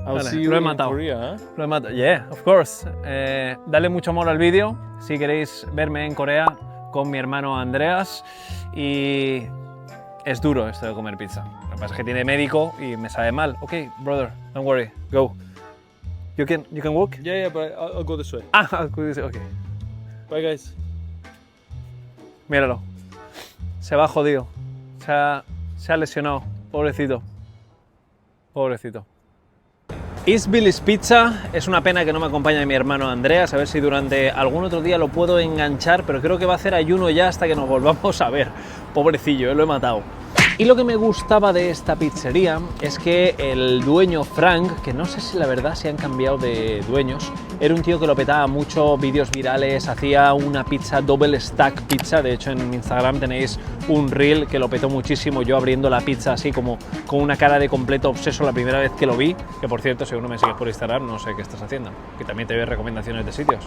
I'll Vale, see you lo he in matado. Korea, huh? Lo he matado. Yeah, of course. Dale mucho amor al vídeo si queréis verme en Corea con mi hermano Andreas. Y es duro esto de comer pizza. Lo que pasa es que tiene médico y me sabe mal. Okay, brother, don't worry. Go. You can walk? Yeah, but I'll go this way. Ah, okay. Bye, guys. Míralo. Se va jodido. Se ha lesionado. Pobrecito. Pobrecito. East Village Pizza, es una pena que no me acompañe mi hermano Andreas, a ver si durante algún otro día lo puedo enganchar, pero creo que va a hacer ayuno ya hasta que nos volvamos a ver. Pobrecillo, lo he matado. Y lo que me gustaba de esta pizzería es que el dueño Frank, que no sé si la verdad se han cambiado de dueños, era un tío que lo petaba mucho, vídeos virales, hacía una pizza double stack pizza, de hecho en Instagram tenéis un reel que lo petó muchísimo, yo abriendo la pizza así como con una cara de completo obseso la primera vez que lo vi, que por cierto si aún no me sigues por Instagram no sé qué estás haciendo, que también te doy recomendaciones de sitios.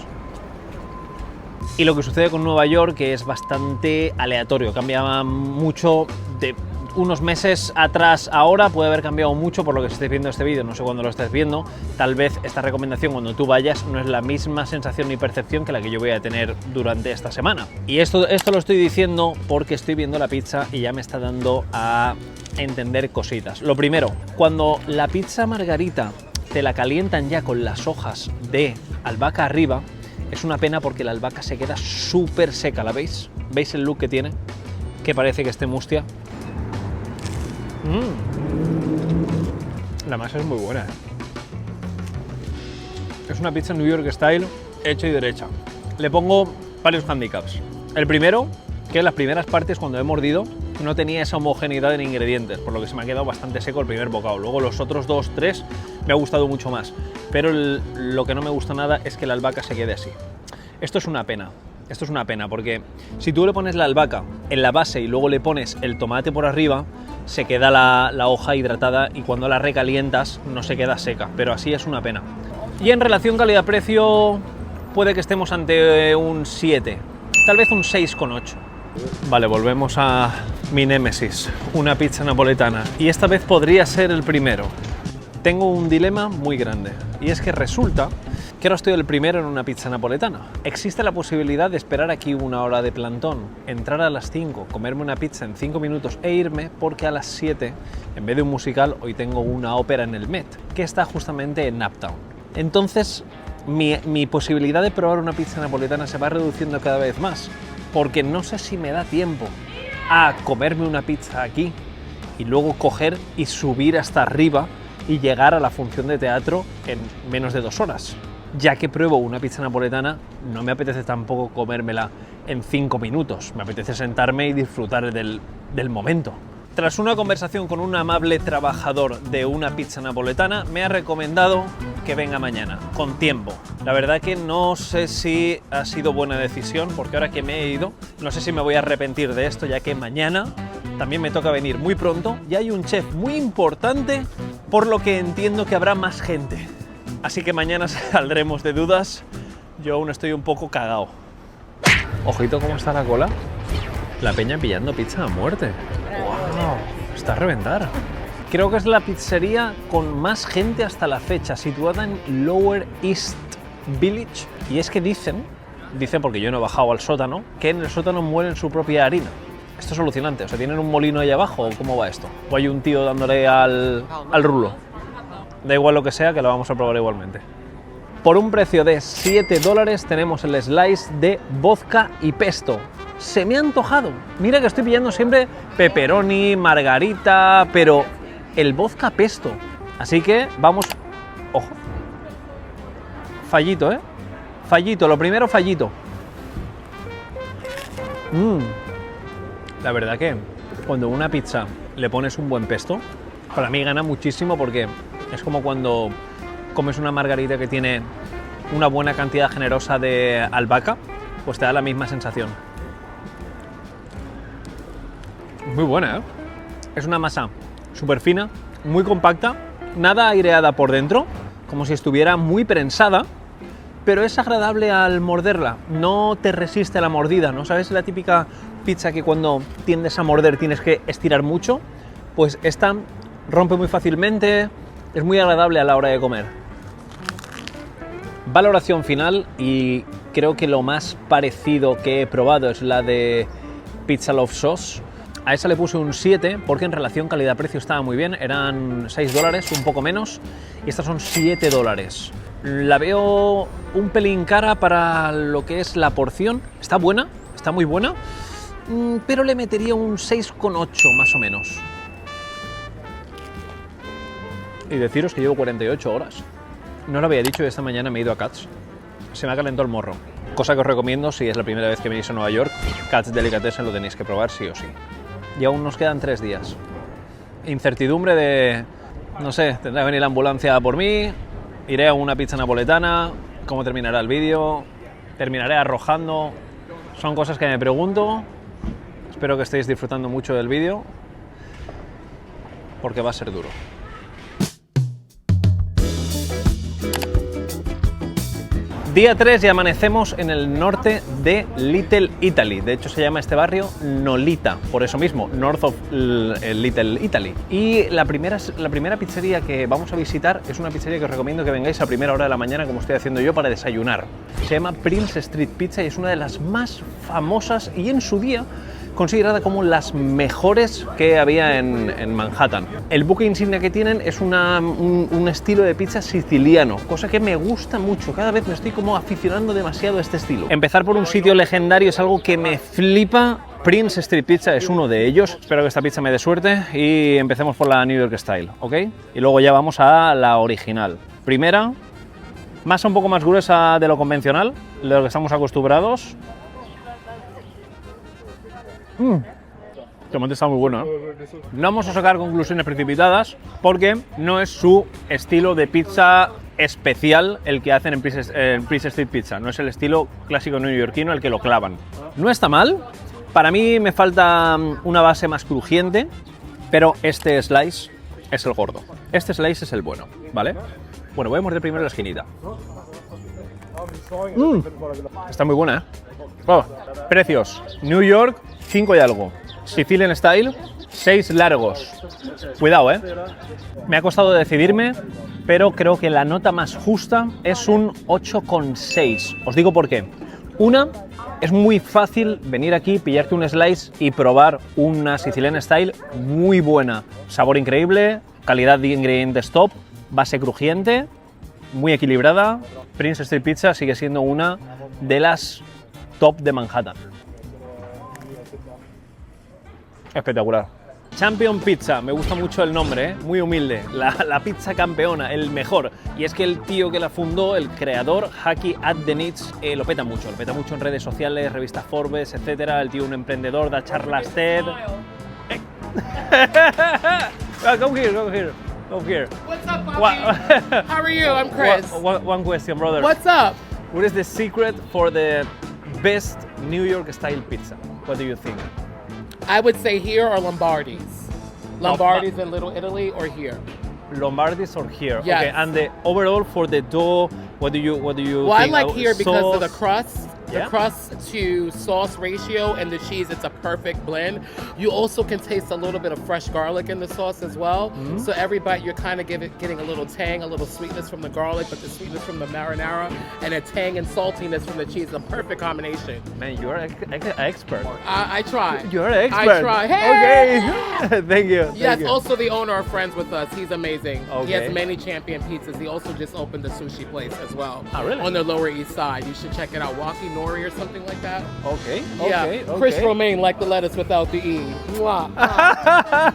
Y lo que sucede con Nueva York que es bastante aleatorio, cambia mucho de unos meses atrás ahora, puede haber cambiado mucho por lo que estéis viendo este vídeo, no sé cuándo lo estés viendo, tal vez esta recomendación cuando tú vayas no es la misma sensación ni percepción que la que yo voy a tener durante esta semana. Y esto lo estoy diciendo porque estoy viendo la pizza y ya me está dando a entender cositas. Lo primero, cuando la pizza margarita te la calientan ya con las hojas de albahaca arriba, es una pena porque la albahaca se queda súper seca, ¿la veis? ¿Veis el look que tiene? Que parece que esté mustia. La masa es muy buena, ¿eh? Es una pizza New York style, hecha y derecha. Le pongo varios handicaps. El primero, que en las primeras partes cuando he mordido no tenía esa homogeneidad en ingredientes, por lo que se me ha quedado bastante seco el primer bocado. Luego los otros 2, 3 me ha gustado mucho más. Pero lo que no me gusta nada es que la albahaca se quede así. Esto es una pena. Esto es una pena porque si tú le pones la albahaca en la base y luego le pones el tomate por arriba, se queda la hoja hidratada y cuando la recalientas no se queda seca, pero así es una pena. Y en relación calidad-precio puede que estemos ante un 7, tal vez un 6,8. Vale, volvemos a mi némesis, una pizza napoletana. Y esta vez podría ser el primero. Tengo un dilema muy grande y es que resulta que ahora estoy el primero en una pizza napoletana. Existe la posibilidad de esperar aquí una hora de plantón, entrar a las 5, comerme una pizza en 5 minutos e irme porque a las 7, en vez de un musical, hoy tengo una ópera en el Met, que está justamente en Uptown. Entonces, mi posibilidad de probar una pizza napoletana se va reduciendo cada vez más, porque no sé si me da tiempo a comerme una pizza aquí y luego coger y subir hasta arriba y llegar a la función de teatro en menos de 2 horas. Ya que pruebo una pizza napoletana, no me apetece tampoco comérmela en 5 minutos, me apetece sentarme y disfrutar del momento. Tras una conversación con un amable trabajador de una pizza napoletana, me ha recomendado que venga mañana, con tiempo. La verdad que no sé si ha sido buena decisión, porque ahora que me he ido, no sé si me voy a arrepentir de esto, ya que mañana también me toca venir muy pronto y hay un chef muy importante, por lo que entiendo que habrá más gente. Así que mañana saldremos de dudas. Yo aún estoy un poco cagao. Ojito cómo está la cola. La peña pillando pizza a muerte. ¡Wow! Está a reventar. Creo que es la pizzería con más gente hasta la fecha, situada en Lower East Village. Y es que dicen porque yo no he bajado al sótano, que en el sótano muelen su propia harina. Esto es alucinante. O sea, ¿tienen un molino ahí abajo o cómo va esto? ¿O hay un tío dándole al rulo? Da igual lo que sea, que lo vamos a probar igualmente. Por un precio de $7 tenemos el slice de vodka y pesto. Se me ha antojado. Mira que estoy pillando siempre pepperoni, margarita, pero el vodka pesto. Así que vamos... Ojo. Fallito, ¿eh? Fallito, lo primero fallito. La verdad que cuando a una pizza le pones un buen pesto, para mí gana muchísimo, porque es como cuando comes una margarita que tiene una buena cantidad generosa de albahaca, pues te da la misma sensación. Muy buena, ¿eh? Es una masa súper fina, muy compacta, nada aireada por dentro, como si estuviera muy prensada, pero es agradable al morderla, no te resiste a la mordida, ¿no? ¿Sabes la típica pizza que cuando tiendes a morder tienes que estirar mucho? Pues esta rompe muy fácilmente, es muy agradable a la hora de comer. Valoración final, y creo que lo más parecido que he probado es la de Pizza Love Sauce. A esa le puse un 7 porque en relación calidad-precio estaba muy bien, eran $6, un poco menos, y estas son $7. La veo un pelín cara para lo que es la porción, está buena, está muy buena, pero le metería un 6,8 más o menos. Y deciros que llevo 48 horas. No lo había dicho y esta mañana me he ido a Katz. Se me ha calentado el morro. Cosa que os recomiendo si es la primera vez que venís a Nueva York. Katz Delicatessen lo tenéis que probar sí o sí. Y aún nos quedan 3 días. Incertidumbre de... No sé, tendrá que venir la ambulancia por mí. Iré a una pizza napoletana. ¿Cómo terminará el vídeo? ¿Terminaré arrojando? Son cosas que me pregunto. Espero que estéis disfrutando mucho del vídeo, porque va a ser duro. Día 3 y amanecemos en el norte de Little Italy. De hecho se llama este barrio Nolita, por eso mismo, North of Little Italy. Y la primera pizzería que vamos a visitar es una pizzería que os recomiendo que vengáis a primera hora de la mañana, como estoy haciendo yo, para desayunar. Se llama Prince Street Pizza y es una de las más famosas y en su día considerada como las mejores que había en Manhattan. El buque insignia que tienen es un estilo de pizza siciliano, cosa que me gusta mucho. Cada vez me estoy como aficionando demasiado a este estilo. Empezar por un sitio legendario es algo que me flipa. Prince Street Pizza es uno de ellos. Espero que esta pizza me dé suerte y empecemos por la New York Style, ¿ok? Y luego ya vamos a la original. Primera, masa un poco más gruesa de lo convencional, de lo que estamos acostumbrados. Este está muy bueno, ¿eh? No vamos a sacar conclusiones precipitadas porque no es su estilo de pizza especial el que hacen en Prince Street Pizza. No es el estilo clásico neoyorquino el que lo clavan. No está mal. Para mí me falta una base más crujiente, pero este slice es el gordo. Este slice es el bueno, ¿vale? Bueno, voy a morder primero la esquinita. Está muy buena, ¿eh? Oh, precios. New York, 5 y algo. Sicilian Style, 6 largos. Cuidado, ¿eh? Me ha costado decidirme, pero creo que la nota más justa es un 8,6. Os digo por qué. Una, es muy fácil venir aquí, pillarte un slice y probar una Sicilian Style muy buena. Sabor increíble, calidad de ingredientes top, base crujiente, muy equilibrada. Prince Street Pizza sigue siendo una de las top de Manhattan. Espectacular. Champion Pizza, me gusta mucho el nombre, ¿eh? Muy humilde, la pizza campeona, el mejor. Y es que el tío que la fundó, el creador, Haki Addenitz, lo peta mucho en redes sociales, revista Forbes, etcétera. El tío un emprendedor, da charlas TED. Come here. Go here. What's up, Bobby? What- How are you? I'm Chris. One question, brother. What's up? What is the secret for the best New York style pizza? What do you think? I would say here or Lombardi's. Lombardi's in Little Italy or here. Lombardi's or here? Yes. Okay, and the overall for the dough, what do you Well, I think? like here because of the Sauce? crust. The Yeah? crust to sauce ratio and the cheese, it's a perfect blend. You also can taste a little bit of fresh garlic in the sauce as well. Mm-hmm. So every bite you're kind of getting a little tang, a little sweetness from the garlic, but the sweetness from the marinara, and a tang and saltiness from the cheese. A perfect combination. Man, you are an expert. I try. You're an expert. I try. Hey! Okay. Thank you. Yes, Thank you. also the owner are friends with us. He's amazing. He Okay. has many champion pizzas. He also just opened the sushi place as well. Oh, really? On the Lower East Side. You should check it out. Waki Nori or something like that. Okay. Yeah. Okay. Chris okay. Romaine, like the lettuce without the E. Mwah.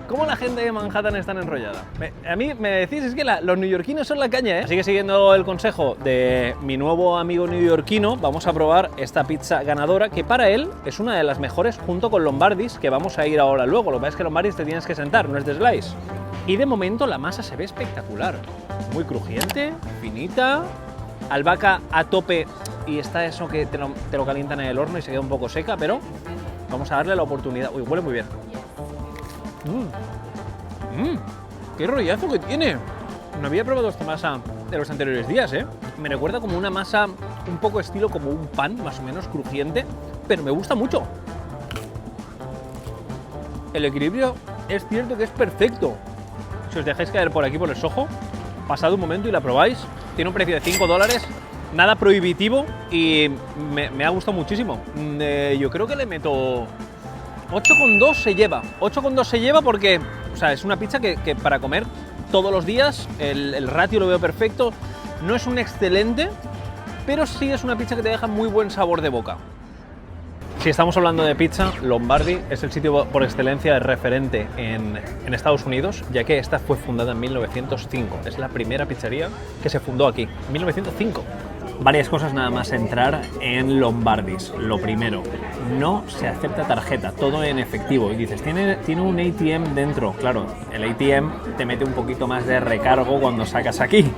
¿Cómo la gente de Manhattan es tan enrollada? A mí me decís, es que los neoyorquinos son la caña, ¿eh? Así que siguiendo el consejo de mi nuevo amigo neoyorquino, vamos a probar esta pizza ganadora, que para él es una de las mejores junto con Lombardi's, que vamos a ir ahora luego. Lo que pasa es que Lombardi's te tienes que sentar, no es de slice. Y de momento la masa se ve espectacular. Muy crujiente, finita, albahaca a tope, y está eso que te lo calientan en el horno y se queda un poco seca, pero vamos a darle la oportunidad. Uy, huele muy bien. ¡Qué rollazo que tiene! No había probado esta masa de los anteriores días, ¿eh? Me recuerda como una masa un poco estilo como un pan, más o menos crujiente, pero me gusta mucho. El equilibrio es cierto que es perfecto. Si os dejáis caer por aquí por el Soho, pasad un momento y la probáis. Tiene un precio de $5, nada prohibitivo y me ha gustado muchísimo. Yo creo que le meto 8,2 se lleva. 8,2 se lleva porque, o sea, es una pizza que para comer todos los días, el ratio lo veo perfecto. No es un excelente, pero sí es una pizza que te deja muy buen sabor de boca. Si estamos hablando de pizza, Lombardi es el sitio por excelencia referente en Estados Unidos, ya que esta fue fundada en 1905. Es la primera pizzería que se fundó aquí, en 1905. Varias cosas nada más entrar en Lombardi's. Lo primero, no se acepta tarjeta, todo en efectivo. Y dices, ¿tiene un ATM dentro? Claro, el ATM te mete un poquito más de recargo cuando sacas aquí.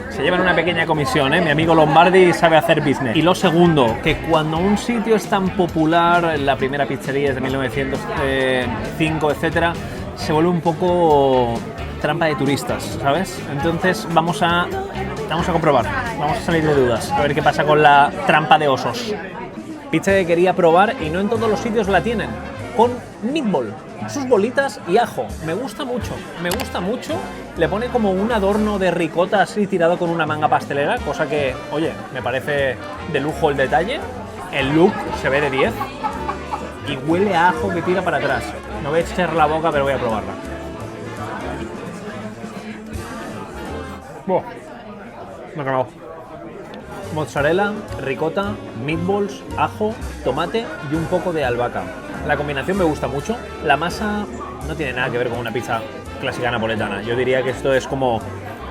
Se llevan una pequeña comisión, ¿eh? Mi amigo Lombardi sabe hacer business. Y lo segundo, que cuando un sitio es tan popular, la primera pizzería es de 1905, etcétera, se vuelve un poco trampa de turistas, ¿sabes? Entonces vamos a comprobar, vamos a salir de dudas, a ver qué pasa con la trampa de osos. Pizza que quería probar y no en todos los sitios la tienen, con meatball, sus bolitas y ajo. Me gusta mucho. Le pone como un adorno de ricota así tirado con una manga pastelera, cosa que, oye, me parece de lujo el detalle. El look se ve de 10 y huele a ajo que tira para atrás. No voy a echar la boca, pero voy a probarla. Buah, me ha acabado. Mozzarella, ricota, meatballs, ajo, tomate y un poco de albahaca. La combinación me gusta mucho. La masa no tiene nada que ver con una pizza clásica napoletana. Yo diría que esto es como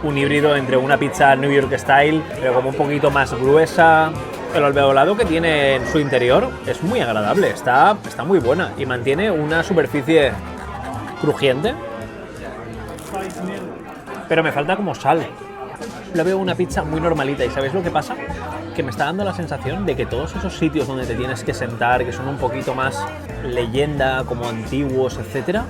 un híbrido entre una pizza New York style, pero como un poquito más gruesa. El alveolado que tiene en su interior es muy agradable, está muy buena y mantiene una superficie crujiente. Pero me falta como sal. La veo una pizza muy normalita y ¿sabéis lo que pasa? Que me está dando la sensación de que todos esos sitios donde te tienes que sentar, que son un poquito más leyenda, como antiguos, etcétera,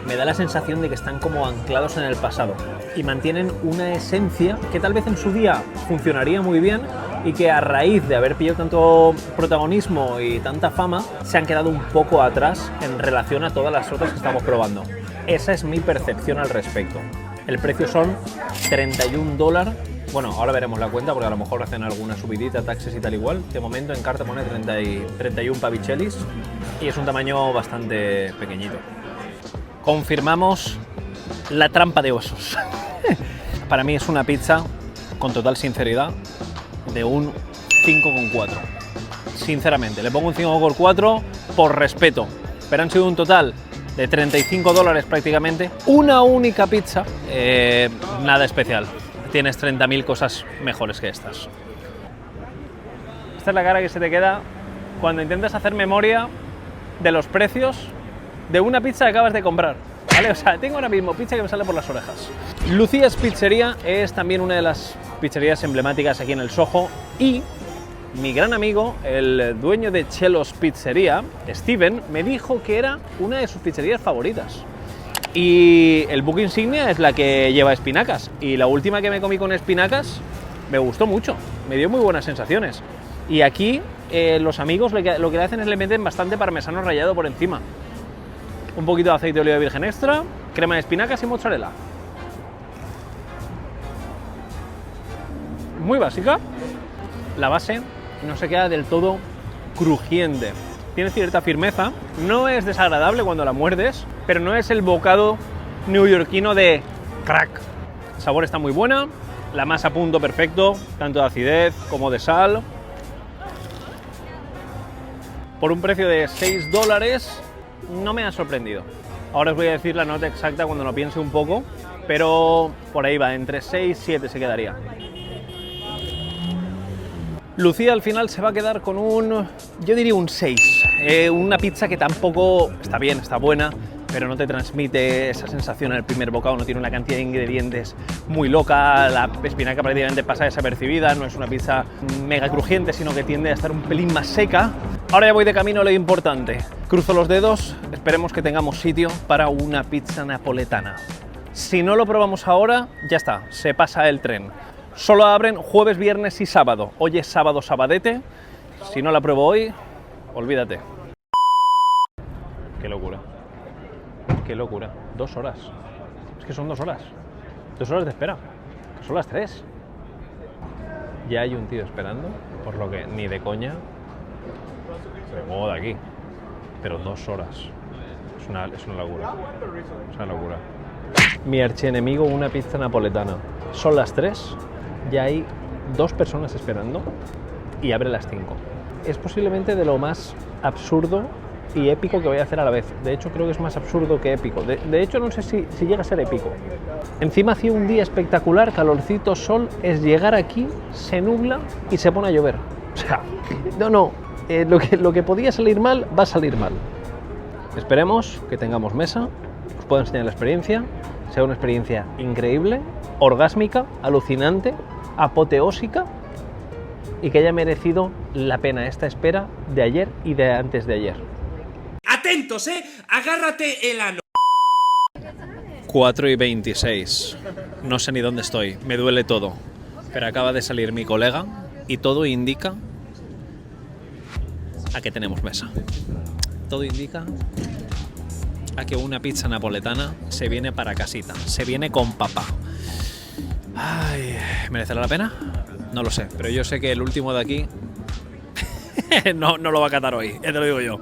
me da la sensación de que están como anclados en el pasado y mantienen una esencia que tal vez en su día funcionaría muy bien y que a raíz de haber pillado tanto protagonismo y tanta fama se han quedado un poco atrás en relación a todas las otras que estamos probando. Esa es mi percepción al respecto. El precio son $31. Bueno, ahora veremos la cuenta porque a lo mejor hacen alguna subidita, taxes y tal igual. De momento en carta pone 31 pavichelis y es un tamaño bastante pequeñito. Confirmamos la trampa de osos. Para mí es una pizza, con total sinceridad, de un 5,4. Sinceramente, le pongo un 5,4 por respeto, pero han sido un total de $35 prácticamente. Una única pizza, nada especial. Tienes 30.000 cosas mejores que estas. Esta es la cara que se te queda cuando intentas hacer memoria de los precios de una pizza que acabas de comprar. ¿vale? O sea, tengo ahora mismo pizza que me sale por las orejas. Lucía's Pizzería es también una de las pizzerías emblemáticas aquí en el Soho y mi gran amigo, el dueño de Chelos Pizzería, Steven, me dijo que era una de sus pizzerías favoritas. Y el buque insignia es la que lleva espinacas. Y la última que me comí con espinacas me gustó mucho, me dio muy buenas sensaciones. Y aquí los amigos lo que le hacen es le meten bastante parmesano rallado por encima. Un poquito de aceite de oliva virgen extra, crema de espinacas y mozzarella. Muy básica. La base no se queda del todo crujiente. Tiene cierta firmeza, no es desagradable cuando la muerdes, pero no es el bocado neoyorquino de crack. El sabor está muy buena, la masa a punto perfecto, tanto de acidez como de sal. Por un precio de $6 no me ha sorprendido. Ahora os voy a decir la nota exacta cuando lo piense un poco, pero por ahí va, entre 6 y 7 se quedaría. Lucía al final se va a quedar con un, yo diría un 6. Una pizza que tampoco está bien, está buena, pero no te transmite esa sensación en el primer bocado, no tiene una cantidad de ingredientes muy loca, la espinaca prácticamente pasa desapercibida, no es una pizza mega crujiente, sino que tiende a estar un pelín más seca. Ahora ya voy de camino a lo importante. Cruzo los dedos, esperemos que tengamos sitio para una pizza napoletana. Si no lo probamos ahora, ya está, se pasa el tren. Solo abren jueves, viernes y sábado. Hoy es sábado, sabadete. Si no la pruebo hoy, olvídate. Qué locura. Qué locura. 2 horas. Es que son 2 horas. 2 horas de espera. Son las 3. Ya hay un tío esperando, por lo que ni de coña me muevo de aquí. Pero 2 horas. Es una locura. Es una locura. Mi archienemigo, una pizza napoletana. Son las 3. Ya hay 2 personas esperando y abre las 5. Es posiblemente de lo más absurdo y épico que voy a hacer a la vez. De hecho, creo que es más absurdo que épico. De hecho, no sé si llega a ser épico. Encima hacía un día espectacular, calorcito, sol, es llegar aquí, se nubla y se pone a llover. O sea, lo que podía salir mal, va a salir mal. Esperemos que tengamos mesa, os puedo enseñar la experiencia, sea una experiencia increíble, orgásmica, alucinante, apoteósica y que haya merecido la pena esta espera de ayer y de antes de ayer. ¡Atentos, agárrate el ano! 4:26. No sé ni dónde estoy, me duele todo. Pero acaba de salir mi colega y todo indica a que tenemos mesa. Todo indica a que una pizza napoletana se viene para casita, se viene con papá. Ay, ¿merecerá la pena? No lo sé, pero yo sé que el último de aquí no lo va a catar hoy, ya te lo digo yo.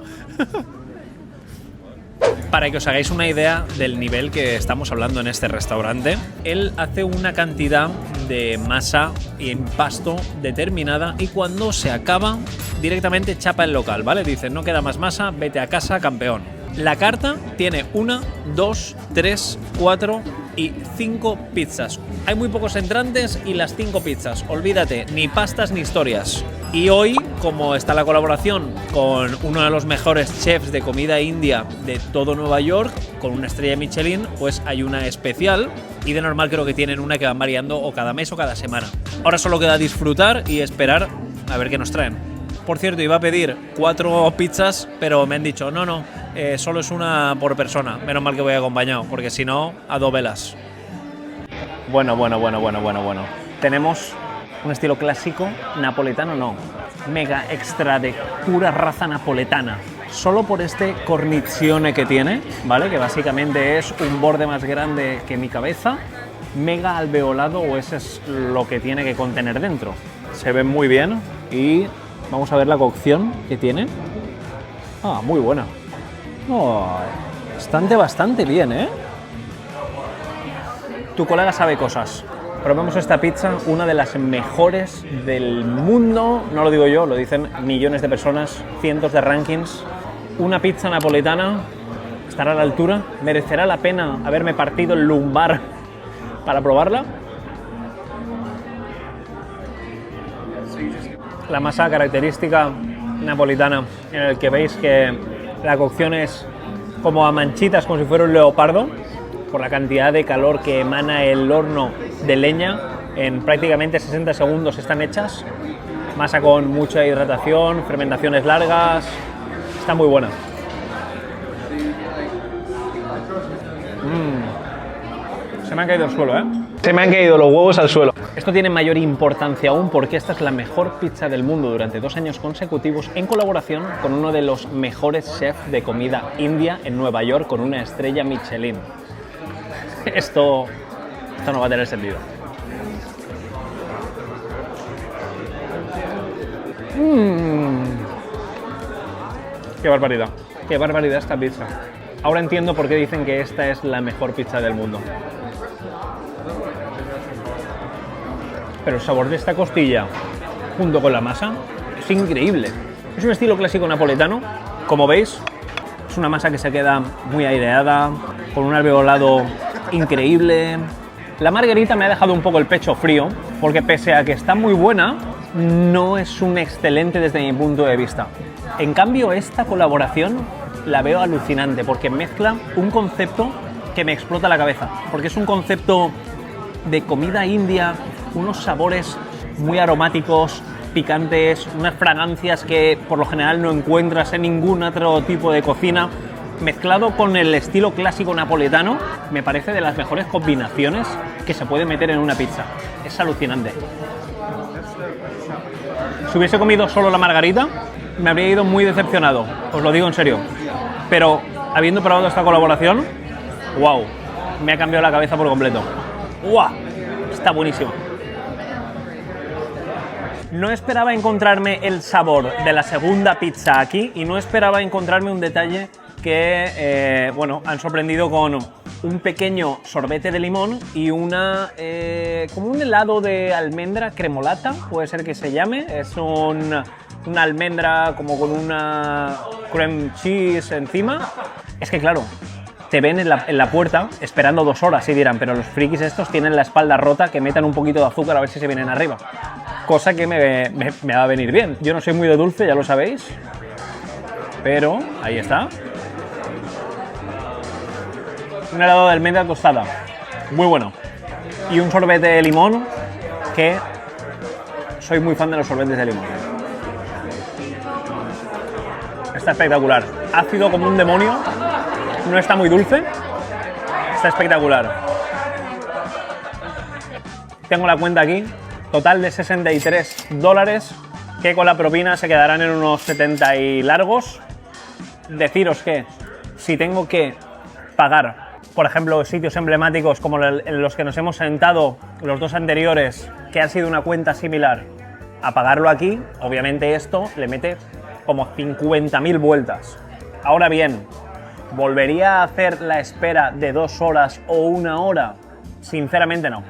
Para que os hagáis una idea del nivel que estamos hablando en este restaurante, él hace una cantidad de masa y empasto determinada y cuando se acaba directamente chapa el local, ¿vale? Dice, no queda más masa, vete a casa, campeón. La carta tiene 1, 2, 3, 4 y 5 pizzas. Hay muy pocos entrantes y las 5 pizzas. Olvídate, ni pastas ni historias. Y hoy, como está la colaboración con uno de los mejores chefs de comida india de todo Nueva York, con una estrella Michelin, pues hay una especial y de normal creo que tienen una que van variando o cada mes o cada semana. Ahora solo queda disfrutar y esperar a ver qué nos traen. Por cierto, iba a pedir 4 pizzas, pero me han dicho, no, solo es una por persona. Menos mal que voy acompañado, porque si no, a 2 velas. Bueno. Tenemos un estilo clásico, napoletano no, mega extra de pura raza napoletana. Solo por este cornizione que tiene, ¿vale? Que básicamente es un borde más grande que mi cabeza, mega alveolado, o ese es lo que tiene que contener dentro. Se ve muy bien y vamos a ver la cocción que tiene. Ah, muy buena. Oh, bastante bien, ¿eh? Tu colega sabe cosas. Probemos esta pizza, una de las mejores del mundo. No lo digo yo, lo dicen millones de personas, cientos de rankings. Una pizza napoletana estará a la altura. ¿Merecerá la pena haberme partido el lumbar para probarla? La masa característica napolitana, en el que veis que la cocción es como a manchitas, como si fuera un leopardo. por la cantidad de calor que emana el horno de leña. En prácticamente 60 segundos están hechas. Masa con mucha hidratación, fermentaciones largas. Está muy buena. Se me han caído al suelo, ¿eh? Se me han caído los huevos al suelo. Esto tiene mayor importancia aún porque esta es la mejor pizza del mundo durante 2 años consecutivos en colaboración con uno de los mejores chefs de comida india en Nueva York con una estrella Michelin. Esto no va a tener sentido. ¡Qué barbaridad! ¡Qué barbaridad esta pizza! Ahora entiendo por qué dicen que esta es la mejor pizza del mundo. Pero el sabor de esta costilla junto con la masa es increíble. Es un estilo clásico napoletano. Como veis, es una masa que se queda muy aireada, con un alveolado increíble. La margarita me ha dejado un poco el pecho frío, porque pese a que está muy buena, no es un excelente desde mi punto de vista. En cambio, esta colaboración la veo alucinante, porque mezcla un concepto que me explota la cabeza, porque es un concepto de comida india, unos sabores muy aromáticos, picantes, unas fragancias que por lo general no encuentras en ningún otro tipo de cocina, mezclado con el estilo clásico napoletano. Me parece de las mejores combinaciones que se puede meter en una pizza. Es alucinante. Si hubiese comido solo la margarita, me habría ido muy decepcionado, os lo digo en serio. Pero habiendo probado esta colaboración, wow, me ha cambiado la cabeza por completo. ¡Wow! Está buenísimo. No esperaba encontrarme el sabor de la segunda pizza aquí y no esperaba encontrarme un detalle que, bueno, han sorprendido con un pequeño sorbete de limón y una, como un helado de almendra cremolata, puede ser que se llame. Es una almendra como con una cream cheese encima. Es que claro, te ven en la puerta esperando 2 horas y dirán, pero los frikis estos tienen la espalda rota, que metan un poquito de azúcar a ver si se vienen arriba. Cosa que me va a venir bien. Yo no soy muy de dulce, ya lo sabéis, pero ahí está. Un helado de almendra tostada, muy bueno. Y un sorbete de limón, que soy muy fan de los sorbetes de limón. Está espectacular. Ácido como un demonio. No está muy dulce. Está espectacular. Tengo la cuenta aquí. Total de $63, que con la propina se quedarán en unos 70 y largos. Deciros que si tengo que pagar, por ejemplo, sitios emblemáticos como en los que nos hemos sentado los 2 anteriores, que han sido una cuenta similar, a pagarlo aquí, obviamente esto le mete como 50.000 vueltas. Ahora bien, ¿volvería a hacer la espera de 2 horas o 1 hora? Sinceramente no.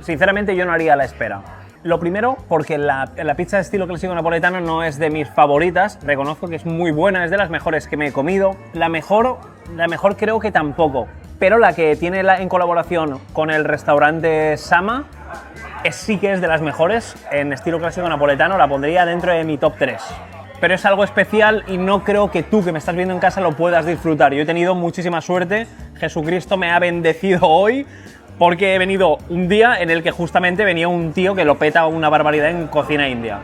Sinceramente yo no haría la espera. Lo primero, porque la pizza de estilo clásico napoletano no es de mis favoritas. Reconozco que es muy buena, es de las mejores que me he comido. La mejor creo que tampoco. Pero la que tiene en colaboración con el restaurante Sama sí que es de las mejores en estilo clásico napoletano. La pondría dentro de mi top 3. Pero es algo especial y no creo que tú que me estás viendo en casa lo puedas disfrutar. Yo he tenido muchísima suerte. Jesucristo me ha bendecido hoy, porque he venido un día en el que justamente venía un tío que lo peta una barbaridad en cocina india.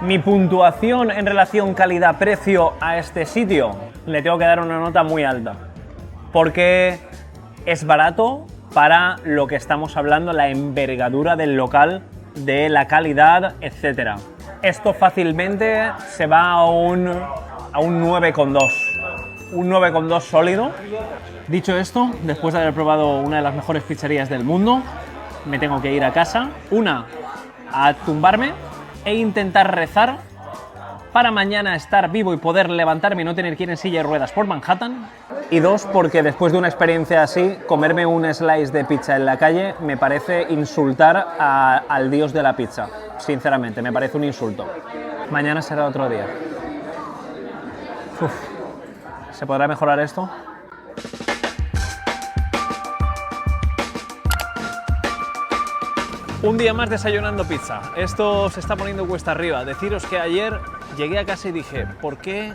Mi puntuación en relación calidad-precio a este sitio, le tengo que dar una nota muy alta, porque es barato para lo que estamos hablando, la envergadura del local, de la calidad, etc. Esto fácilmente se va a un 9,2. Un 9,2 sólido. Dicho esto, después de haber probado una de las mejores pizzerías del mundo, me tengo que ir a casa. 1, a tumbarme e intentar rezar para mañana estar vivo y poder levantarme y no tener que ir en silla de ruedas por Manhattan. Y 2, porque después de una experiencia así, comerme un slice de pizza en la calle me parece insultar al dios de la pizza. Sinceramente, me parece un insulto. Mañana será otro día. Uf. ¿Se podrá mejorar esto? Un día más desayunando pizza. Esto se está poniendo cuesta arriba. Deciros que ayer llegué a casa y dije, ¿por qué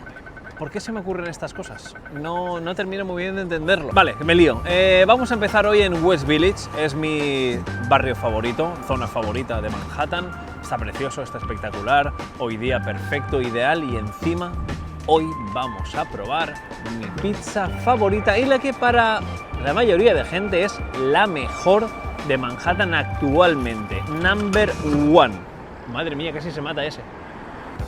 ¿Por qué se me ocurren estas cosas? No termino muy bien de entenderlo. Vale, me lío. Vamos a empezar hoy en West Village. Es mi barrio favorito, zona favorita de Manhattan. Está precioso, está espectacular. Hoy día perfecto, ideal. Y encima, hoy vamos a probar mi pizza favorita y la que para la mayoría de gente es la mejor de Manhattan actualmente. Number one. Madre mía, casi se mata ese.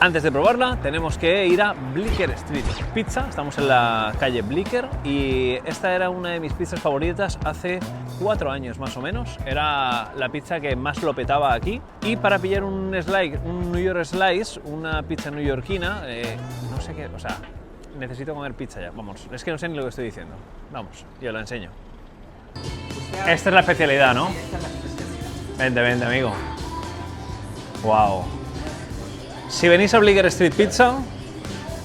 Antes de probarla tenemos que ir a Bleecker Street Pizza, estamos en la calle Bleecker y esta era una de mis pizzas favoritas hace 4 años más o menos, era la pizza que más lo petaba aquí y para pillar un New York Slice, una pizza neoyorquina, no sé qué, o sea, necesito comer pizza ya, vamos, es que no sé ni lo que estoy diciendo, vamos, yo lo enseño. Esta es la especialidad, ¿no? Vente, vente, amigo. Wow. Si venís a Bleecker Street Pizza,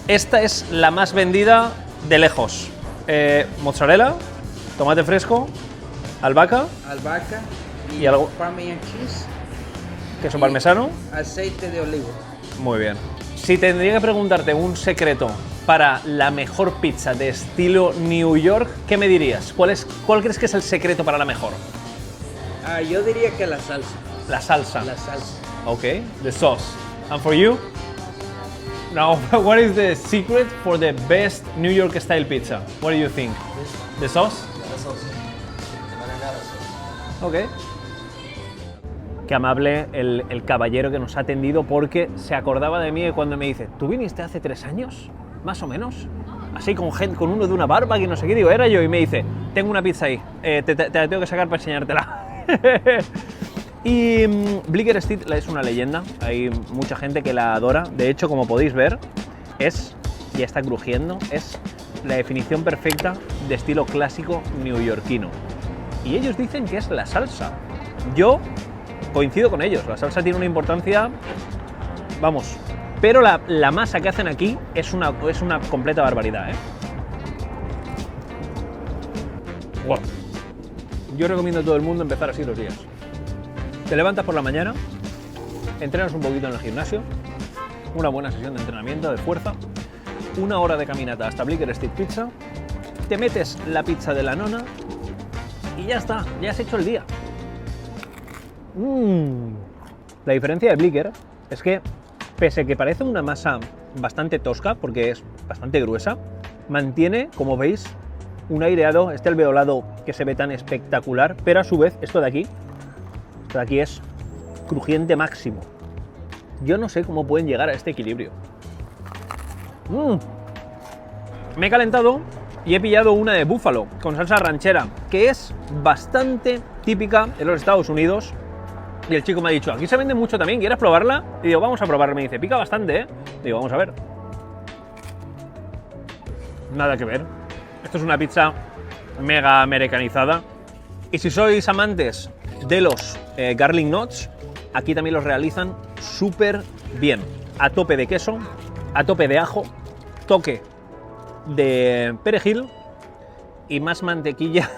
esta es la más vendida de lejos. Mozzarella, tomate fresco, albahaca y algo. Parmesan cheese. Queso parmesano. Aceite de oliva. Muy bien. Si tendría que preguntarte un secreto para la mejor pizza de estilo New York, ¿qué me dirías? ¿Cuál crees que es el secreto para la mejor? Yo diría que la salsa. La salsa. La salsa. Okay, the sauce. And for you? Now, what is the secret for the best New York style pizza? What do you think? The sauce? The sauce. Okay. Qué amable el caballero que nos ha atendido porque se acordaba de mí cuando me dice, ¿tú viniste hace 3 años? Más o menos. Así con uno de una barba que no sé qué, digo, era yo, y me dice, tengo una pizza ahí, te la tengo que sacar para enseñártela. Y Bleecker Street es una leyenda, hay mucha gente que la adora, de hecho, como podéis ver, ya está crujiendo, es la definición perfecta de estilo clásico neoyorquino. Y ellos dicen que es la salsa. Yo coincido con ellos, la salsa tiene una importancia, vamos, pero la masa que hacen aquí es una completa barbaridad, ¿eh? Wow. Yo recomiendo a todo el mundo empezar así los días. Te levantas por la mañana, entrenas un poquito en el gimnasio, una buena sesión de entrenamiento de fuerza, 1 hora de caminata hasta Bleecker Street Pizza, te metes la pizza de la nona y ya está, ya has hecho el día. La diferencia de Bleecker es que, pese a que parece una masa bastante tosca, porque es bastante gruesa, mantiene, como veis, un aireado, este alveolado que se ve tan espectacular, pero a su vez esto de aquí es crujiente máximo. Yo no sé cómo pueden llegar a este equilibrio. Me he calentado y he pillado una de búfalo con salsa ranchera, que es bastante típica en los Estados Unidos. Y el chico me ha dicho, aquí se vende mucho también, ¿quieres probarla? Y digo, vamos a probarla. Me dice, pica bastante, ¿eh? Digo, vamos a ver. Nada que ver. Esto es una pizza mega americanizada. Y si sois amantes de los garlic knots, aquí también los realizan súper bien. A tope de queso, a tope de ajo, toque de perejil y más mantequilla.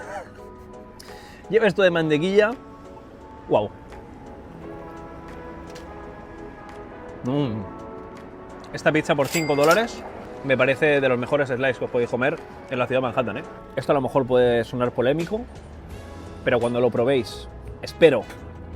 Lleva esto de mantequilla. ¡Wow! Esta pizza por $5 me parece de los mejores slices que os podéis comer en la ciudad de Manhattan, ¿eh? Esto a lo mejor puede sonar polémico, pero cuando lo probéis, espero,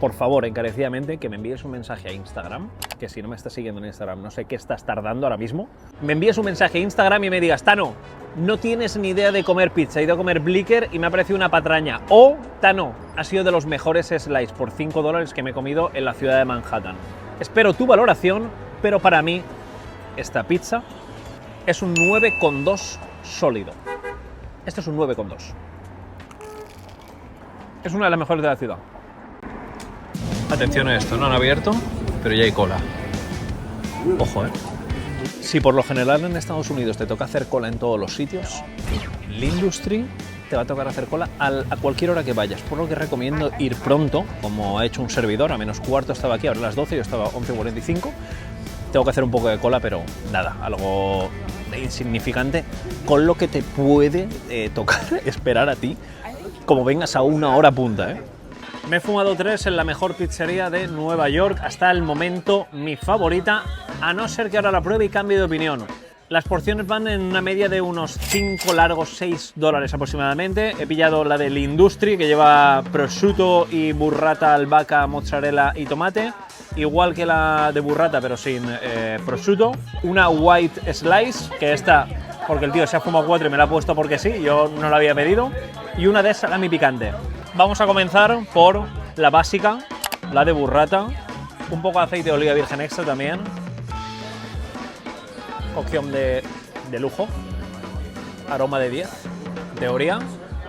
por favor, encarecidamente, que me envíes un mensaje a Instagram, que si no me estás siguiendo en Instagram, no sé qué estás tardando ahora mismo, me envíes un mensaje a Instagram y me digas, Tano, no tienes ni idea de comer pizza, he ido a comer Bleecker y me ha parecido una patraña, o Tano, ha sido de los mejores slices por $5 que me he comido en la ciudad de Manhattan. Espero tu valoración, pero para mí, esta pizza es un 9,2 sólido. Este es un 9,2. Es una de las mejores de la ciudad. Atención a esto, no han abierto, pero ya hay cola. Ojo, ¿eh? Si por lo general en Estados Unidos te toca hacer cola en todos los sitios, L'Industrie te va a tocar hacer cola a cualquier hora que vayas, por lo que recomiendo ir pronto, como ha hecho un servidor, a -4 estaba aquí, ahora a las 12, yo estaba a 11:45, tengo que hacer un poco de cola, pero nada, algo insignificante, con lo que te puede tocar esperar a ti, como vengas a 1 hora punta, ¿eh? Me he fumado 3 en la mejor pizzería de Nueva York, hasta el momento mi favorita, a no ser que ahora la pruebe y cambie de opinión. Las porciones van en una media de unos 5 largos, $6 aproximadamente. He pillado la del Industry, que lleva prosciutto y burrata, albahaca, mozzarella y tomate. Igual que la de burrata, pero sin prosciutto. Una white slice, que esta, porque el tío se ha fumado 4 y me la ha puesto porque sí, yo no la había pedido. Y una de salami picante. Vamos a comenzar por la básica, la de burrata. Un poco de aceite de oliva virgen extra también. Cocción de lujo, aroma de 10, teoría,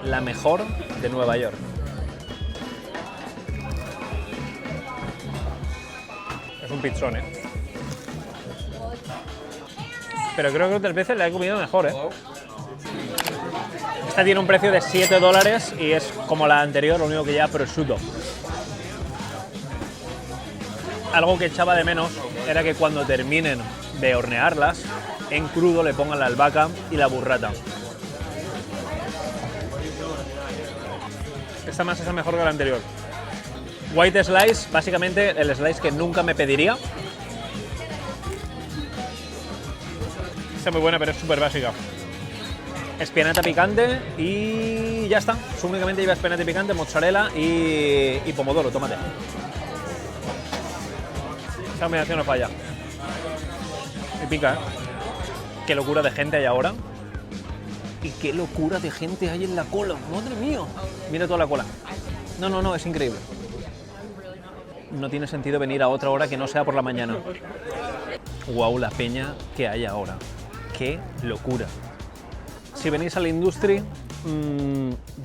la mejor de Nueva York. Es un pizzón, ¿eh? Pero creo que otras veces la he comido mejor, ¿eh? Esta tiene un precio de $7 y es como la anterior, lo único que lleva prosciutto. Algo que echaba de menos era que cuando terminen de hornearlas, en crudo le pongan la albahaca y la burrata. Esta masa es mejor que la anterior. White slice, básicamente el slice que nunca me pediría. Está muy buena, pero es súper básica. Espinata picante y ya está. Únicamente lleva espinata picante, mozzarella y pomodoro, tomate. Esta combinación no falla. Y pica, ¿eh? Qué locura de gente hay ahora. Y qué locura de gente hay en la cola. ¡Madre mía! Mira toda la cola. No, es increíble. No tiene sentido venir a otra hora que no sea por la mañana. ¡Guau, la peña que hay ahora! ¡Qué locura! Si venís a la Industry,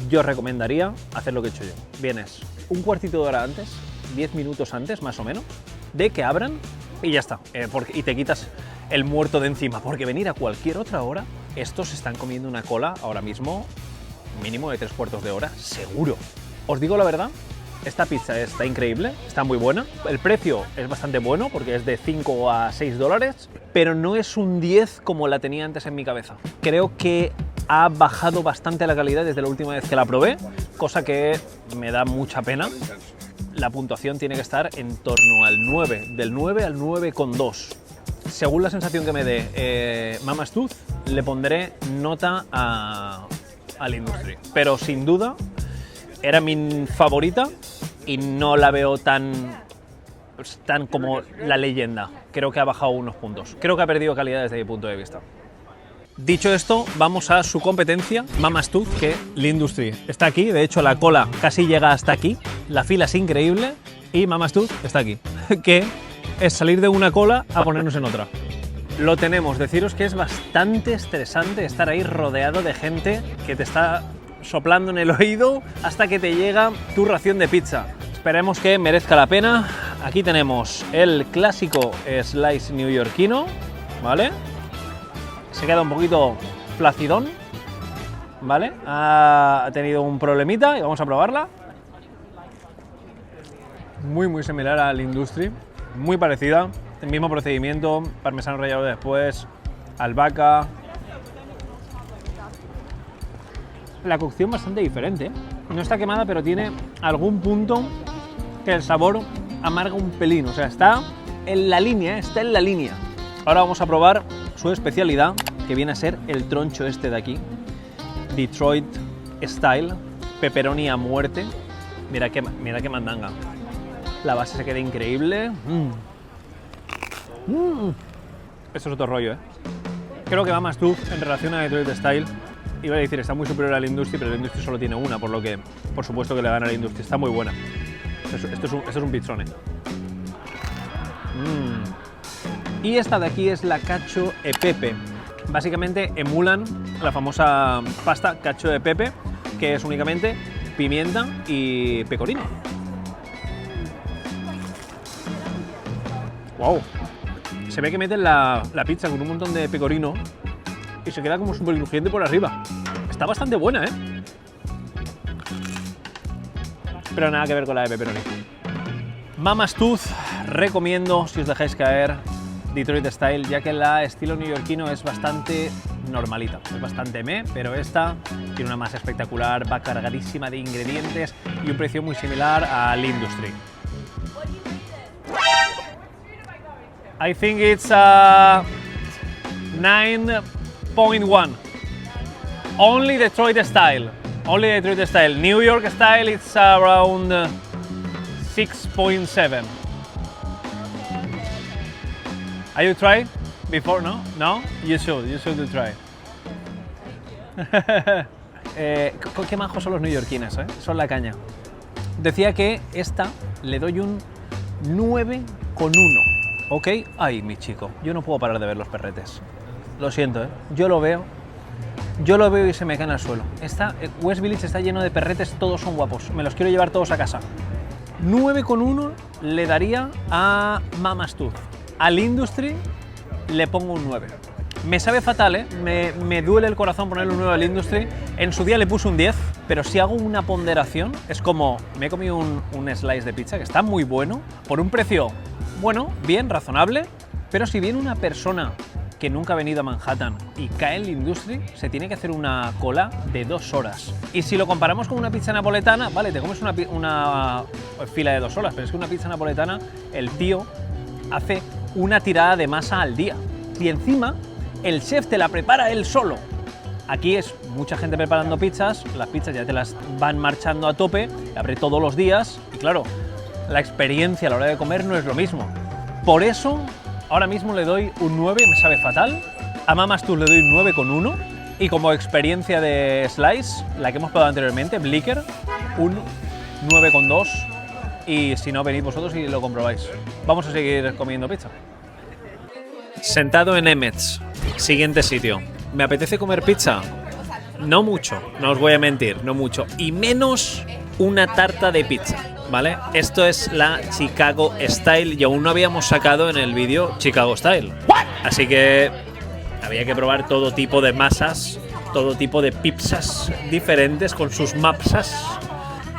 yo os recomendaría hacer lo que he hecho yo. Vienes un cuartito de hora antes, 10 minutos antes más o menos, de que abran y ya está. Y te quitas el muerto de encima, porque venir a cualquier otra hora, estos están comiendo una cola ahora mismo mínimo de 3/4 de hora, seguro. Os digo la verdad, esta pizza está increíble, está muy buena. El precio es bastante bueno porque es de 5 a $6, pero no es un 10 como la tenía antes en mi cabeza. Creo que ha bajado bastante la calidad desde la última vez que la probé, cosa que me da mucha pena. La puntuación tiene que estar en torno al 9, del 9 al 9,2. Según la sensación que me dé Mama's Tooth, le pondré nota al Industry. Pero sin duda, era mi favorita y no la veo tan como la leyenda. Creo que ha bajado unos puntos. Creo que ha perdido calidad desde mi punto de vista. Dicho esto, vamos a su competencia, Mama's Tooth, que l'Industry está aquí. De hecho, la cola casi llega hasta aquí. La fila es increíble y Mama's Tooth está aquí. Que es salir de una cola a ponernos en otra. Lo tenemos. Deciros que es bastante estresante estar ahí rodeado de gente que te está soplando en el oído hasta que te llega tu ración de pizza. Esperemos que merezca la pena. Aquí tenemos el clásico slice neoyorquino, ¿vale? Se queda un poquito flacidón, ¿vale? Ha tenido un problemita y vamos a probarla. Muy similar al Industry, muy parecida, el mismo procedimiento, parmesano rallado después, albahaca. La cocción bastante diferente, no está quemada, pero tiene algún punto que el sabor amarga un pelín, o sea, está en la línea, está en la línea. Ahora vamos a probar su especialidad, que viene a ser el troncho este de aquí, Detroit Style, pepperoni a muerte. Mira qué mandanga. La base se queda increíble. Esto es otro rollo, ¿eh? Creo que Mama's Tooth en relación a Detroit Style, iba a decir, está muy superior al Industry, pero el Industry solo tiene una, por lo que, por supuesto que le gana al Industry. Está muy buena. Esto es un pizzone. Y esta de aquí es la cacio e pepe. Básicamente emulan la famosa pasta cacio e pepe, que es únicamente pimienta y pecorino. ¡Wow! Se ve que meten la pizza con un montón de pecorino y se queda como súper crujiente por arriba. Está bastante buena, ¿eh? Pero nada que ver con la de pepperoni. Mama's Tooth, recomiendo si os dejáis caer Detroit Style, ya que la estilo neoyorquino es bastante normalita, es bastante pero esta tiene una masa espectacular, va cargadísima de ingredientes y un precio muy similar al Industry. I think it's 9.1. Only Detroit style. Only Detroit style. New York style it's around 6.7. Are you try before? No? No? You should try. Qué majos son los neoyorquinos, ¿eh? Son la caña. Decía que esta le doy un 9,1. ¿Ok? Ay, mi chico, yo no puedo parar de ver los perretes. Lo siento, ¿eh? Yo lo veo y se me caen al suelo. West Village está lleno de perretes, todos son guapos. Me los quiero llevar todos a casa. 9,1 le daría a Mama's Tooth. Al Industry le pongo un 9. Me sabe fatal, ¿eh? Me duele el corazón ponerle un 9 al Industry. En su día le puse un 10, pero si hago una ponderación, es como me he comido un slice de pizza que está muy bueno, por un precio, bueno, bien, razonable, pero si viene una persona que nunca ha venido a Manhattan y cae en el Industry, se tiene que hacer una cola de 2 horas. Y si lo comparamos con una pizza napoletana, vale, te comes una fila de 2 horas, pero es que una pizza napoletana, el tío hace una tirada de masa al día. Y encima, el chef te la prepara él solo. Aquí es mucha gente preparando pizzas, las pizzas ya te las van marchando a tope, abre todos los días y claro, la experiencia a la hora de comer no es lo mismo. Por eso, ahora mismo le doy un 9, me sabe fatal. A Mama's Tooth le doy un 9,1 y como experiencia de slice, la que hemos probado anteriormente, Blicker, un 9,2 y si no, venid vosotros y lo comprobáis. Vamos a seguir comiendo pizza. Sentado en Emmets, siguiente sitio. ¿Me apetece comer pizza? No mucho, no os voy a mentir, no mucho. Y menos una tarta de pizza, ¿vale? Esto es la Chicago Style y aún no habíamos sacado en el vídeo Chicago Style. Así que había que probar todo tipo de masas, todo tipo de pizzas diferentes con sus mapsas.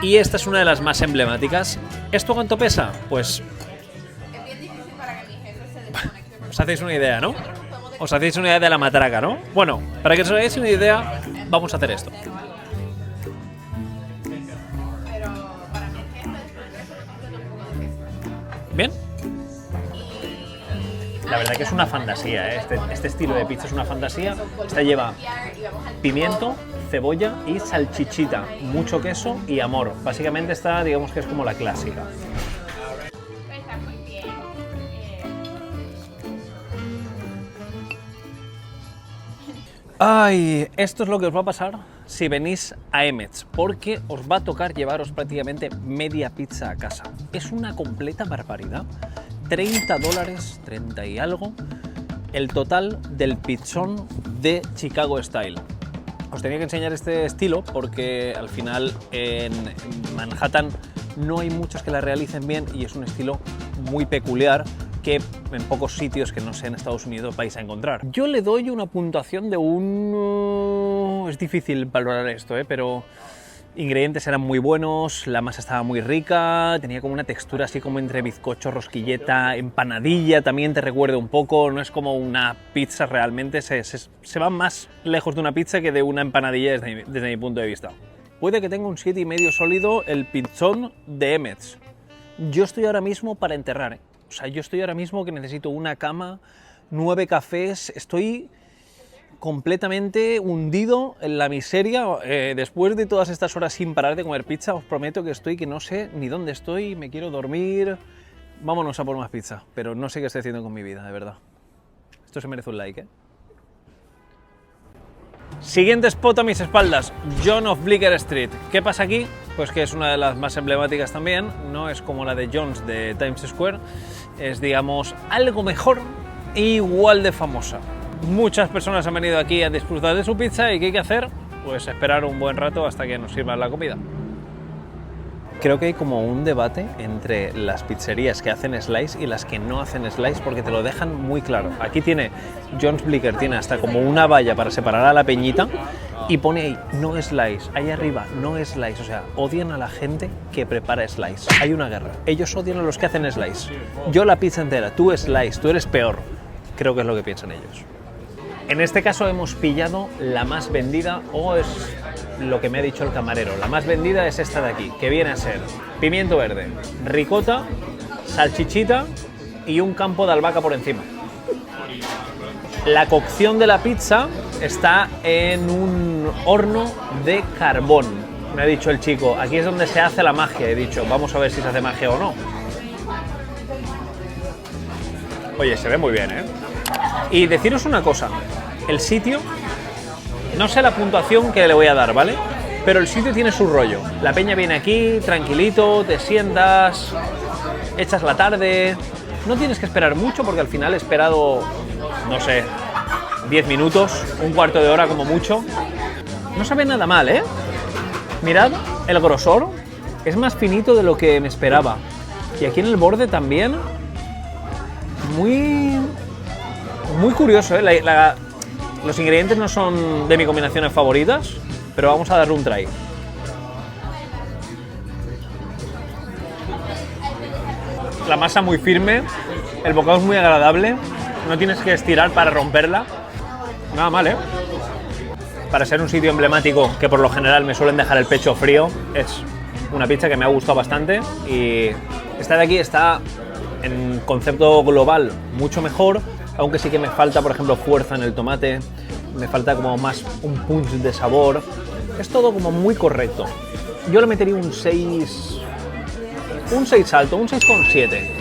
Y esta es una de las más emblemáticas. ¿Esto cuánto pesa? Pues os hacéis una idea, ¿no? Os hacéis una idea de la matraca, ¿no? Bueno, para que os hagáis una idea, vamos a hacer esto. ¿Bien? La verdad que es una fantasía, ¿eh? Este estilo de pizza es una fantasía. Esta lleva pimiento, cebolla y salchichita, mucho queso y amor. Básicamente esta, digamos que es como la clásica. Ay, esto es lo que os va a pasar si venís a Emmets, porque os va a tocar llevaros prácticamente media pizza a casa. Es una completa barbaridad. $30, 30 y algo, el total del pizzón de Chicago Style. Os tenía que enseñar este estilo porque al final en Manhattan no hay muchos que la realicen bien y es un estilo muy peculiar que en pocos sitios que no sea en Estados Unidos vais a encontrar. Yo le doy una puntuación de un... Es difícil valorar esto, pero ingredientes eran muy buenos, la masa estaba muy rica, tenía como una textura así como entre bizcocho, rosquilleta, empanadilla, también te recuerda un poco, no es como una pizza realmente, se va más lejos de una pizza que de una empanadilla desde mi punto de vista. Puede que tenga un 7,5 sólido el pizzón de Emmets. Yo estoy ahora mismo para enterrar, O sea, yo estoy ahora mismo que necesito una cama, 9 cafés, estoy completamente hundido en la miseria. Después de todas estas horas sin parar de comer pizza, os prometo que no sé ni dónde estoy, me quiero dormir. Vámonos a por más pizza, pero no sé qué estoy haciendo con mi vida, de verdad. Esto se merece un like, ¿eh? Siguiente spot a mis espaldas, John of Bleecker Street. ¿Qué pasa aquí? Pues que es una de las más emblemáticas también, no es como la de John's de Times Square, es, digamos, algo mejor e igual de famosa. Muchas personas han venido aquí a disfrutar de su pizza y ¿qué hay que hacer? Pues esperar un buen rato hasta que nos sirvan la comida. Creo que hay como un debate entre las pizzerías que hacen slice y las que no hacen slice porque te lo dejan muy claro. Aquí tiene, John's Bleecker tiene hasta como una valla para separar a la peñita y pone ahí, no slice, ahí arriba, no slice. O sea, odian a la gente que prepara slice. Hay una guerra. Ellos odian a los que hacen slice. Yo la pizza entera, tú slice, tú eres peor. Creo que es lo que piensan ellos. En este caso hemos pillado la más vendida, o es lo que me ha dicho el camarero. La más vendida es esta de aquí, que viene a ser pimiento verde, ricota, salchichita y un campo de albahaca por encima. La cocción de la pizza está en un horno de carbón. Me ha dicho el chico, aquí es donde se hace la magia. He dicho, vamos a ver si se hace magia o no. Oye, se ve muy bien, ¿eh? Y deciros una cosa, el sitio, no sé la puntuación que le voy a dar, ¿vale? Pero el sitio tiene su rollo. La peña viene aquí, tranquilito, te sientas, echas la tarde. No tienes que esperar mucho porque al final he esperado, no sé, 10 minutos, un cuarto de hora como mucho. No sabe nada mal, ¿eh? Mirad, el grosor es más finito de lo que me esperaba. Y aquí en el borde también, muy curioso, ¿eh? Los ingredientes no son de mis combinaciones favoritas, pero vamos a darle un try. La masa muy firme, el bocado es muy agradable, no tienes que estirar para romperla. Nada mal, ¿eh? Para ser un sitio emblemático, que por lo general me suelen dejar el pecho frío, es una pizza que me ha gustado bastante y esta de aquí está en concepto global mucho mejor, aunque sí que me falta, por ejemplo, fuerza en el tomate, me falta como más un punch de sabor. Es todo como muy correcto. Yo le metería un 6 alto, un 6,7.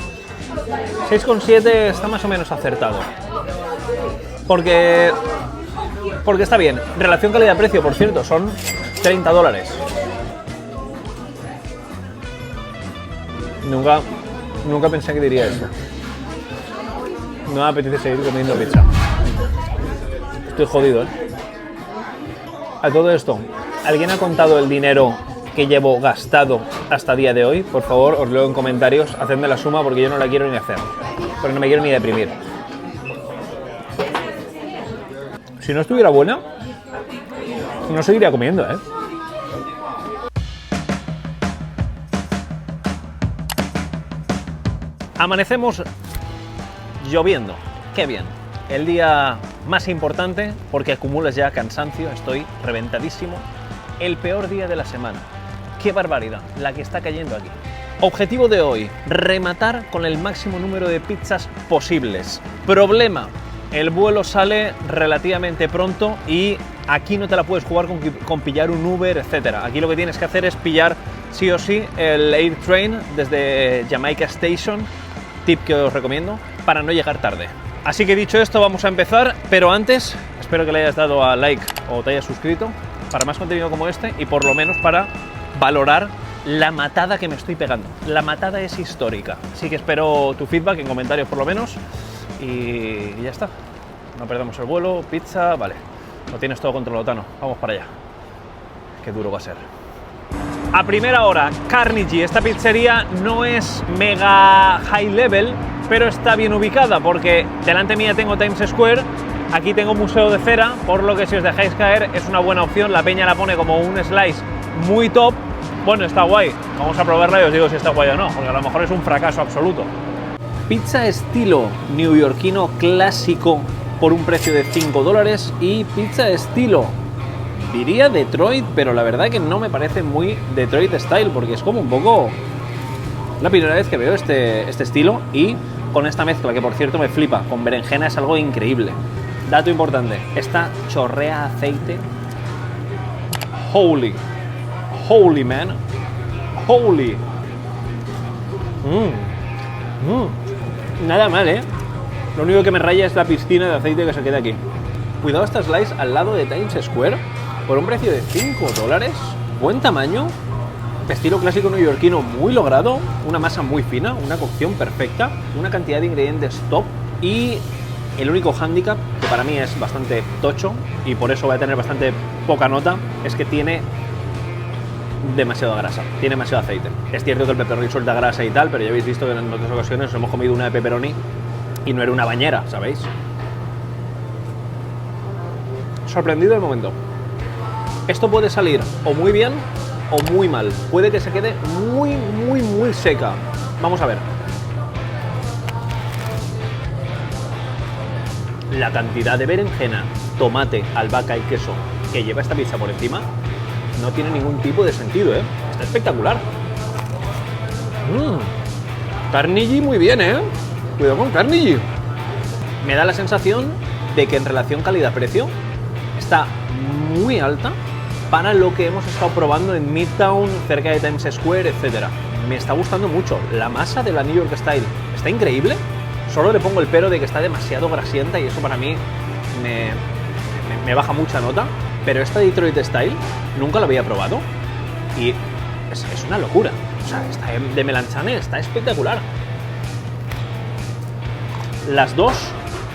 6,7 está más o menos acertado. Porque está bien. Relación calidad-precio, por cierto, son $30. Nunca pensé que diría eso. No me apetece seguir comiendo pizza. Estoy jodido, ¿eh? A todo esto, ¿alguien ha contado el dinero que llevo gastado hasta día de hoy? Por favor, os leo en comentarios, hacedme la suma porque yo no la quiero ni hacer. Porque no me quiero ni deprimir. Si no estuviera buena, no seguiría comiendo, ¿eh? Amanecemos lloviendo. ¡Qué bien! El día más importante porque acumulas ya cansancio, estoy reventadísimo. El peor día de la semana. ¡Qué barbaridad! La que está cayendo aquí. Objetivo de hoy, rematar con el máximo número de pizzas posibles. Problema, el vuelo sale relativamente pronto y aquí no te la puedes jugar con pillar un Uber, etc. Aquí lo que tienes que hacer es pillar sí o sí el Air Train desde Jamaica Station, tip que os recomiendo, para no llegar tarde. Así que dicho esto, vamos a empezar, pero antes espero que le hayas dado a like o te hayas suscrito para más contenido como este y por lo menos para valorar la matada que me estoy pegando. La matada es histórica, así que espero tu feedback en comentarios por lo menos y ya está. No perdamos el vuelo, pizza, vale. Lo tienes todo controlado, Tano. Vamos para allá. Qué duro va a ser. A primera hora, Carnegie. Esta pizzería no es mega high level, pero está bien ubicada porque delante mía tengo Times Square, aquí tengo Museo de Cera, por lo que si os dejáis caer es una buena opción. La peña la pone como un slice muy top. Bueno, está guay. Vamos a probarla y os digo si está guay o no, porque a lo mejor es un fracaso absoluto. Pizza estilo neoyorquino clásico por un precio de $5 y pizza estilo, diría Detroit, pero la verdad que no me parece muy Detroit style porque es como un poco la primera vez que veo este estilo y con esta mezcla que por cierto me flipa, con berenjena es algo increíble. Dato importante, esta chorrea aceite. Holy man, holy. Nada mal, ¿eh? Lo único que me raya es la piscina de aceite que se queda aquí. Cuidado esta slice al lado de Times Square por un precio de $5. Buen tamaño, estilo clásico neoyorquino muy logrado, una masa muy fina, una cocción perfecta, una cantidad de ingredientes top y el único hándicap, que para mí es bastante tocho y por eso voy a tener bastante poca nota, es que tiene demasiada grasa, tiene demasiado aceite. Es cierto que el pepperoni suelta grasa y tal, pero ya habéis visto que en otras ocasiones hemos comido una de pepperoni y no era una bañera, ¿sabéis? Sorprendido el momento. Esto puede salir o muy bien o muy mal. Puede que se quede muy seca. Vamos a ver. La cantidad de berenjena, tomate, albahaca y queso que lleva esta pizza por encima no tiene ningún tipo de sentido, ¿eh? Está espectacular. Carnegie muy bien, ¿eh? Cuidado con Carnegie. Me da la sensación de que en relación calidad-precio está muy alta para lo que hemos estado probando en Midtown, cerca de Times Square, etc. Me está gustando mucho. La masa de la New York Style está increíble. Solo le pongo el pero de que está demasiado grasienta y eso para mí me baja mucha nota. Pero esta Detroit Style nunca la había probado y es una locura. O sea, esta de Melanchane está espectacular. Las dos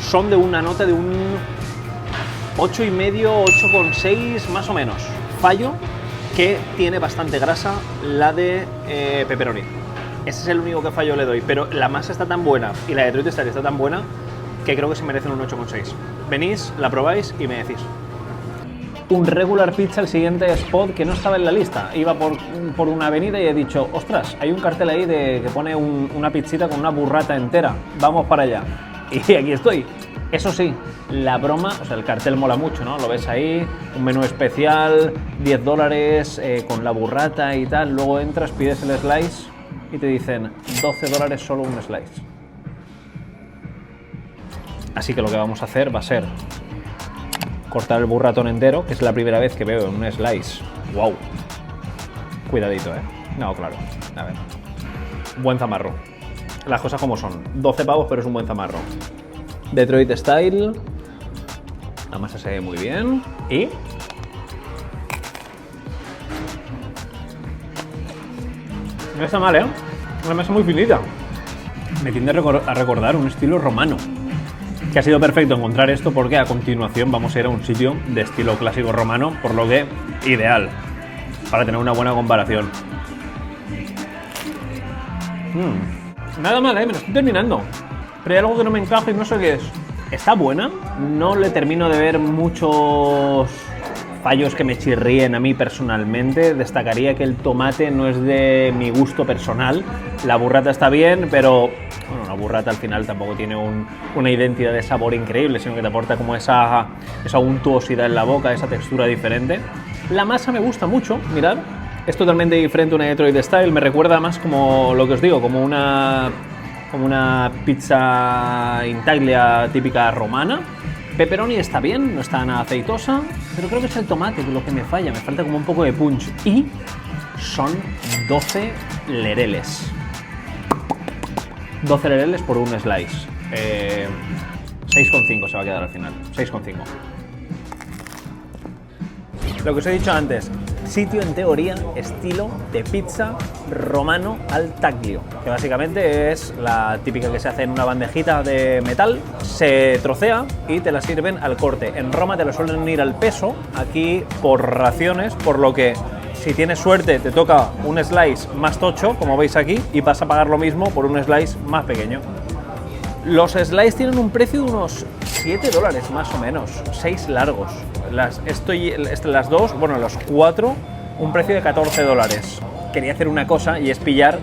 son de una nota de un 8,5, 8,6 más o menos. Fallo que tiene bastante grasa la de pepperoni. Ese es el único que fallo le doy, pero la masa está tan buena y la de Detroit Style está tan buena que creo que se merecen un 8,6. Venís, la probáis y me decís. Un regular pizza, el siguiente spot que no estaba en la lista. Iba por una avenida y he dicho, ostras, hay un cartel ahí que pone una pizzita con una burrata entera. Vamos para allá. Y aquí estoy. Eso sí, la broma, o sea, el cartel mola mucho, ¿no? Lo ves ahí, un menú especial, $10 con la burrata y tal. Luego entras, pides el slice y te dicen $12 solo un slice. Así que lo que vamos a hacer va a ser cortar el burratón entero, que es la primera vez que veo en un slice. ¡Wow! Cuidadito, ¿eh? No, claro. A ver. Buen zamarro. Las cosas como son. 12 pavos, pero es un buen zamarro. Detroit Style. La masa se ve muy bien. Y... no está mal, ¿eh? Una masa muy finita. Me tiende a recordar un estilo romano. Que ha sido perfecto encontrar esto porque a continuación vamos a ir a un sitio de estilo clásico romano, por lo que ideal para tener una buena comparación. Nada mal, me lo estoy terminando. Pero hay algo que no me encaja y no sé qué es. Está buena, no le termino de ver muchos fallos que me chirríen a mí personalmente. Destacaría que el tomate no es de mi gusto personal. La burrata está bien, pero bueno, una burrata al final tampoco tiene una identidad de sabor increíble, sino que te aporta como esa untuosidad en la boca, esa textura diferente. La masa me gusta mucho, mirad. Es totalmente diferente a una Detroit Style. Me recuerda más como lo que os digo, como una pizza intaglia típica romana. Pepperoni está bien, no está nada aceitosa, pero creo que es el tomate lo que me falla, me falta como un poco de punch. Y son 12 lereles. 12 lereles por un slice. 6,5 se va a quedar al final, 6,5. Lo que os he dicho antes, sitio en teoría estilo de pizza romano al taglio, que básicamente es la típica que se hace en una bandejita de metal, se trocea y te la sirven al corte. En Roma te la suelen ir al peso, aquí por raciones, por lo que si tienes suerte te toca un slice más tocho, como veis aquí, y vas a pagar lo mismo por un slice más pequeño. Los slices tienen un precio de unos $7 más o menos, 6 largos. Las dos, bueno, los 4, un precio de $14. Quería hacer una cosa y es pillar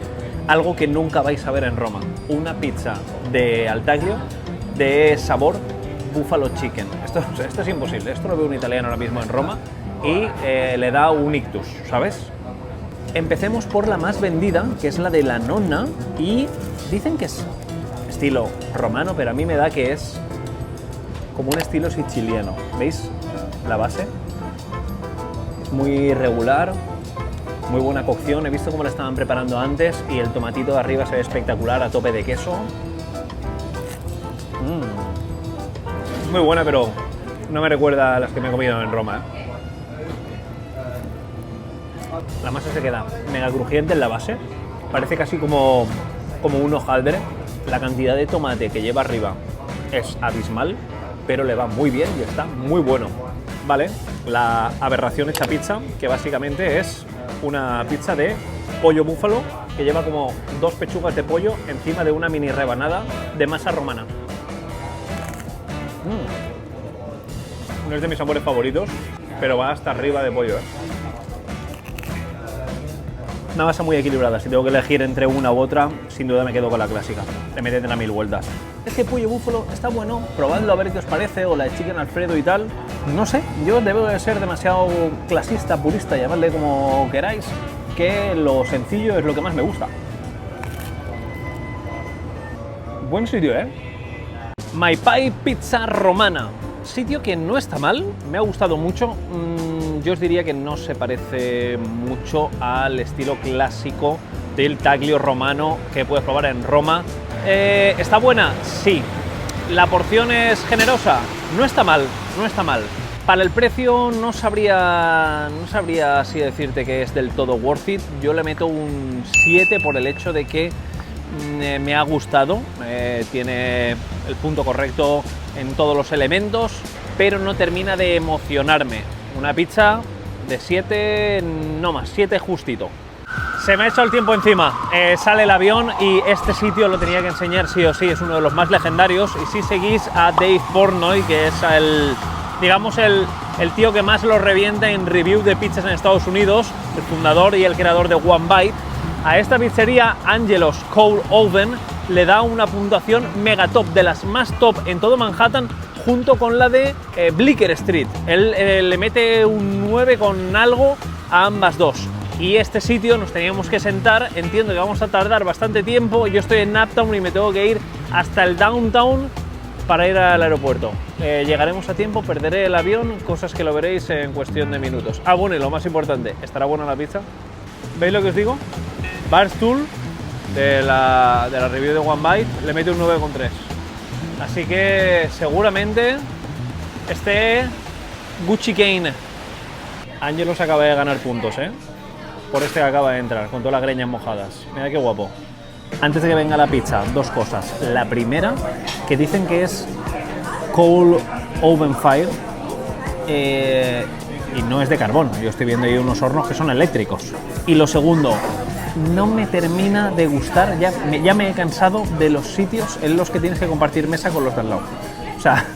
algo que nunca vais a ver en Roma. Una pizza de al taglio de sabor buffalo chicken. Esto es imposible, esto lo veo un italiano ahora mismo en Roma y le da un ictus, ¿sabes? Empecemos por la más vendida, que es la de la nonna, y dicen que es estilo romano, pero a mí me da que es como un estilo siciliano. ¿Veis la base? Es muy regular, muy buena cocción. He visto cómo la estaban preparando antes y el tomatito de arriba se ve espectacular, a tope de queso. Muy buena, pero no me recuerda a las que me he comido en Roma, ¿eh? La masa se queda mega crujiente en la base, parece casi como un hojaldre. La cantidad de tomate que lleva arriba es abismal, pero le va muy bien y está muy bueno. Vale, la aberración hecha pizza, que básicamente es una pizza de pollo búfalo que lleva como 2 pechugas de pollo encima de una mini rebanada de masa romana. No es de mis sabores favoritos, pero va hasta arriba de pollo, ¿eh? Una masa muy equilibrada. Si tengo que elegir entre una u otra, sin duda me quedo con la clásica. Le meten a 1000 vueltas. Es que pollo búfalo está bueno, probadlo a ver qué os parece, o la de chicken alfredo y tal. No sé, yo debo de ser demasiado clasista, purista, llamadle como queráis, que lo sencillo es lo que más me gusta. Buen sitio, ¿eh? My Pie Pizza Romana. sitio que no está mal, me ha gustado mucho. Yo os diría que no se parece mucho al estilo clásico del taglio romano que puedes probar en Roma. ¿Está buena? Sí. ¿La porción es generosa? No está mal, no está mal. Para el precio no sabría así decirte que es del todo worth it. Yo le meto un 7 por el hecho de que me ha gustado. Tiene el punto correcto en todos los elementos, pero no termina de emocionarme. Una pizza de 7, no más, 7 justito. Se me ha echado el tiempo encima, sale el avión y este sitio lo tenía que enseñar sí o sí, es uno de los más legendarios. Y si seguís a Dave Portnoy, que es el tío que más lo revienta en review de pizzas en Estados Unidos, el fundador y el creador de One Bite, a esta pizzería Angelo's Cold Oven le da una puntuación mega top, de las más top en todo Manhattan, junto con la de Bleecker Street. Él le mete un 9 con algo a ambas dos. Y este sitio nos teníamos que sentar, entiendo que vamos a tardar bastante tiempo. Yo estoy en Uptown y me tengo que ir hasta el downtown para ir al aeropuerto. Llegaremos a tiempo, perderé el avión, cosas que lo veréis en cuestión de minutos. Ah, bueno, y lo más importante, ¿estará buena la pizza? ¿Veis lo que os digo? Barstool, de la review de One Bite, le mete un 9,3. Así que seguramente esté Gucci Kane. Angelos acaba de ganar puntos, por este que acaba de entrar, con todas las greñas mojadas. Mira qué guapo. Antes de que venga la pizza, dos cosas. La primera, que dicen que es Cold Oven Fire, y no es de carbón. Yo estoy viendo ahí unos hornos que son eléctricos. Y lo segundo, no me termina de gustar, ya me he cansado de los sitios en los que tienes que compartir mesa con los de al lado. O sea,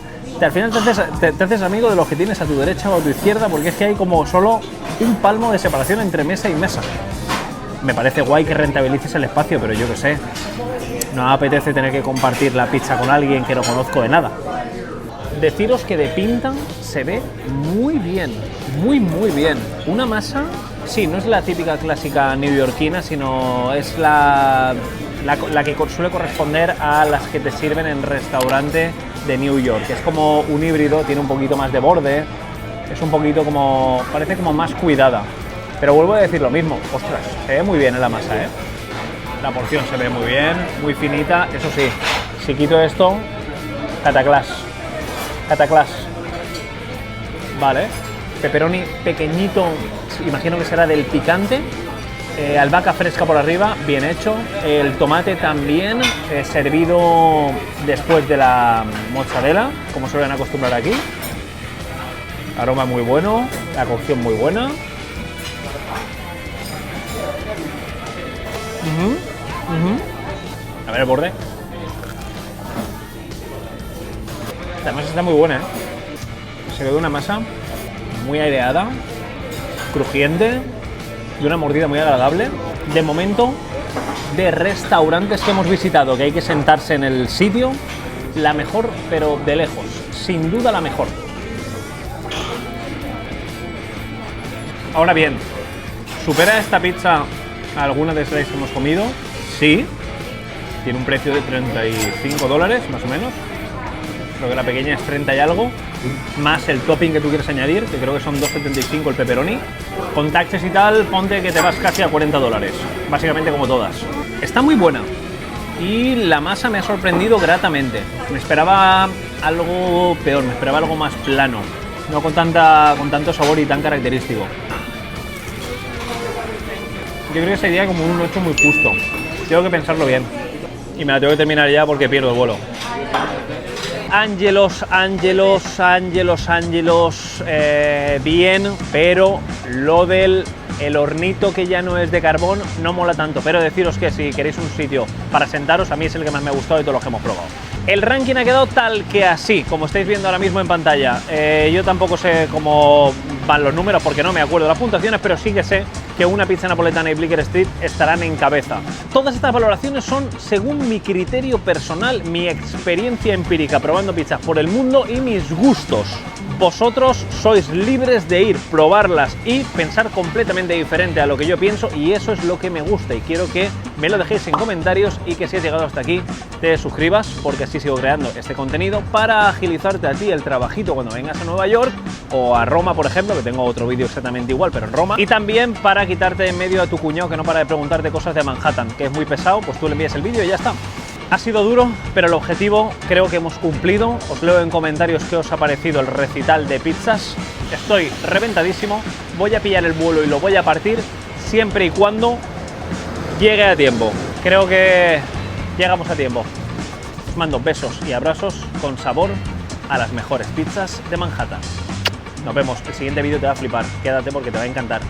al final te haces amigo de los que tienes a tu derecha o a tu izquierda, porque es que hay como solo un palmo de separación entre mesa y mesa. Me parece guay que rentabilices el espacio, pero yo qué sé, no me apetece tener que compartir la pizza con alguien que no conozco de nada. Deciros que de pinta se ve muy bien, muy bien. Una masa, sí, no es la típica clásica neoyorquina, sino es la que suele corresponder a las que te sirven en restaurante de New York. Es como un híbrido, tiene un poquito más de borde, es un poquito como, parece como más cuidada. Pero vuelvo a decir lo mismo, ostras, se ve muy bien en la masa, La porción se ve muy bien, muy finita, eso sí, si quito esto, cataclás. Vale, pepperoni pequeñito, imagino que será del picante, albahaca fresca por arriba, bien hecho, el tomate también, servido después de la mozzarella, como suelen acostumbrar aquí. Aroma muy bueno, la cocción muy buena. A ver el borde. La masa está muy buena, Se ve una masa muy aireada, crujiente y una mordida muy agradable. De momento, de restaurantes que hemos visitado, que hay que sentarse en el sitio, la mejor, pero de lejos, sin duda la mejor. Ahora bien, ¿supera esta pizza a alguna de las que hemos comido? Sí, tiene un precio de $35 más o menos. Creo que la pequeña es 30 y algo, más el topping que tú quieres añadir, que creo que son $2,75 el pepperoni. Con taxes y tal, ponte que te vas casi a $40, básicamente como todas. Está muy buena y la masa me ha sorprendido gratamente. Me esperaba algo peor, me esperaba algo más plano, no con tanto sabor y tan característico. Yo creo que sería como un 8 muy justo. Tengo que pensarlo bien y me la tengo que terminar ya porque pierdo el vuelo. Angelos, bien, pero lo del hornito que ya no es de carbón no mola tanto. Pero deciros que si queréis un sitio para sentaros, a mí es el que más me ha gustado de todos los que hemos probado. El ranking ha quedado tal que así, como estáis viendo ahora mismo en pantalla. Yo tampoco sé cómo van los números porque no me acuerdo de las puntuaciones, pero sí que sé que una pizza napoletana y Bleecker Street estarán en cabeza. Todas estas valoraciones son según mi criterio personal, mi experiencia empírica probando pizzas por el mundo y mis gustos. vosotros sois libres de ir, probarlas y pensar completamente diferente a lo que yo pienso, y eso es lo que me gusta, y quiero que me lo dejéis en comentarios y que si has llegado hasta aquí te suscribas, porque así sigo creando este contenido para agilizarte a ti el trabajito cuando vengas a Nueva York o a Roma, por ejemplo, que tengo otro vídeo exactamente igual pero en Roma, y también para quitarte en medio a tu cuñado que no para de preguntarte cosas de Manhattan, que es muy pesado, pues tú le envías el vídeo y ya está. Ha sido duro, pero el objetivo creo que hemos cumplido. Os leo en comentarios qué os ha parecido el recital de pizzas. Estoy reventadísimo, voy a pillar el vuelo y lo voy a partir siempre y cuando llegue a tiempo. Creo que llegamos a tiempo. Os mando besos y abrazos con sabor a las mejores pizzas de Manhattan. Nos vemos, el siguiente vídeo te va a flipar, quédate porque te va a encantar.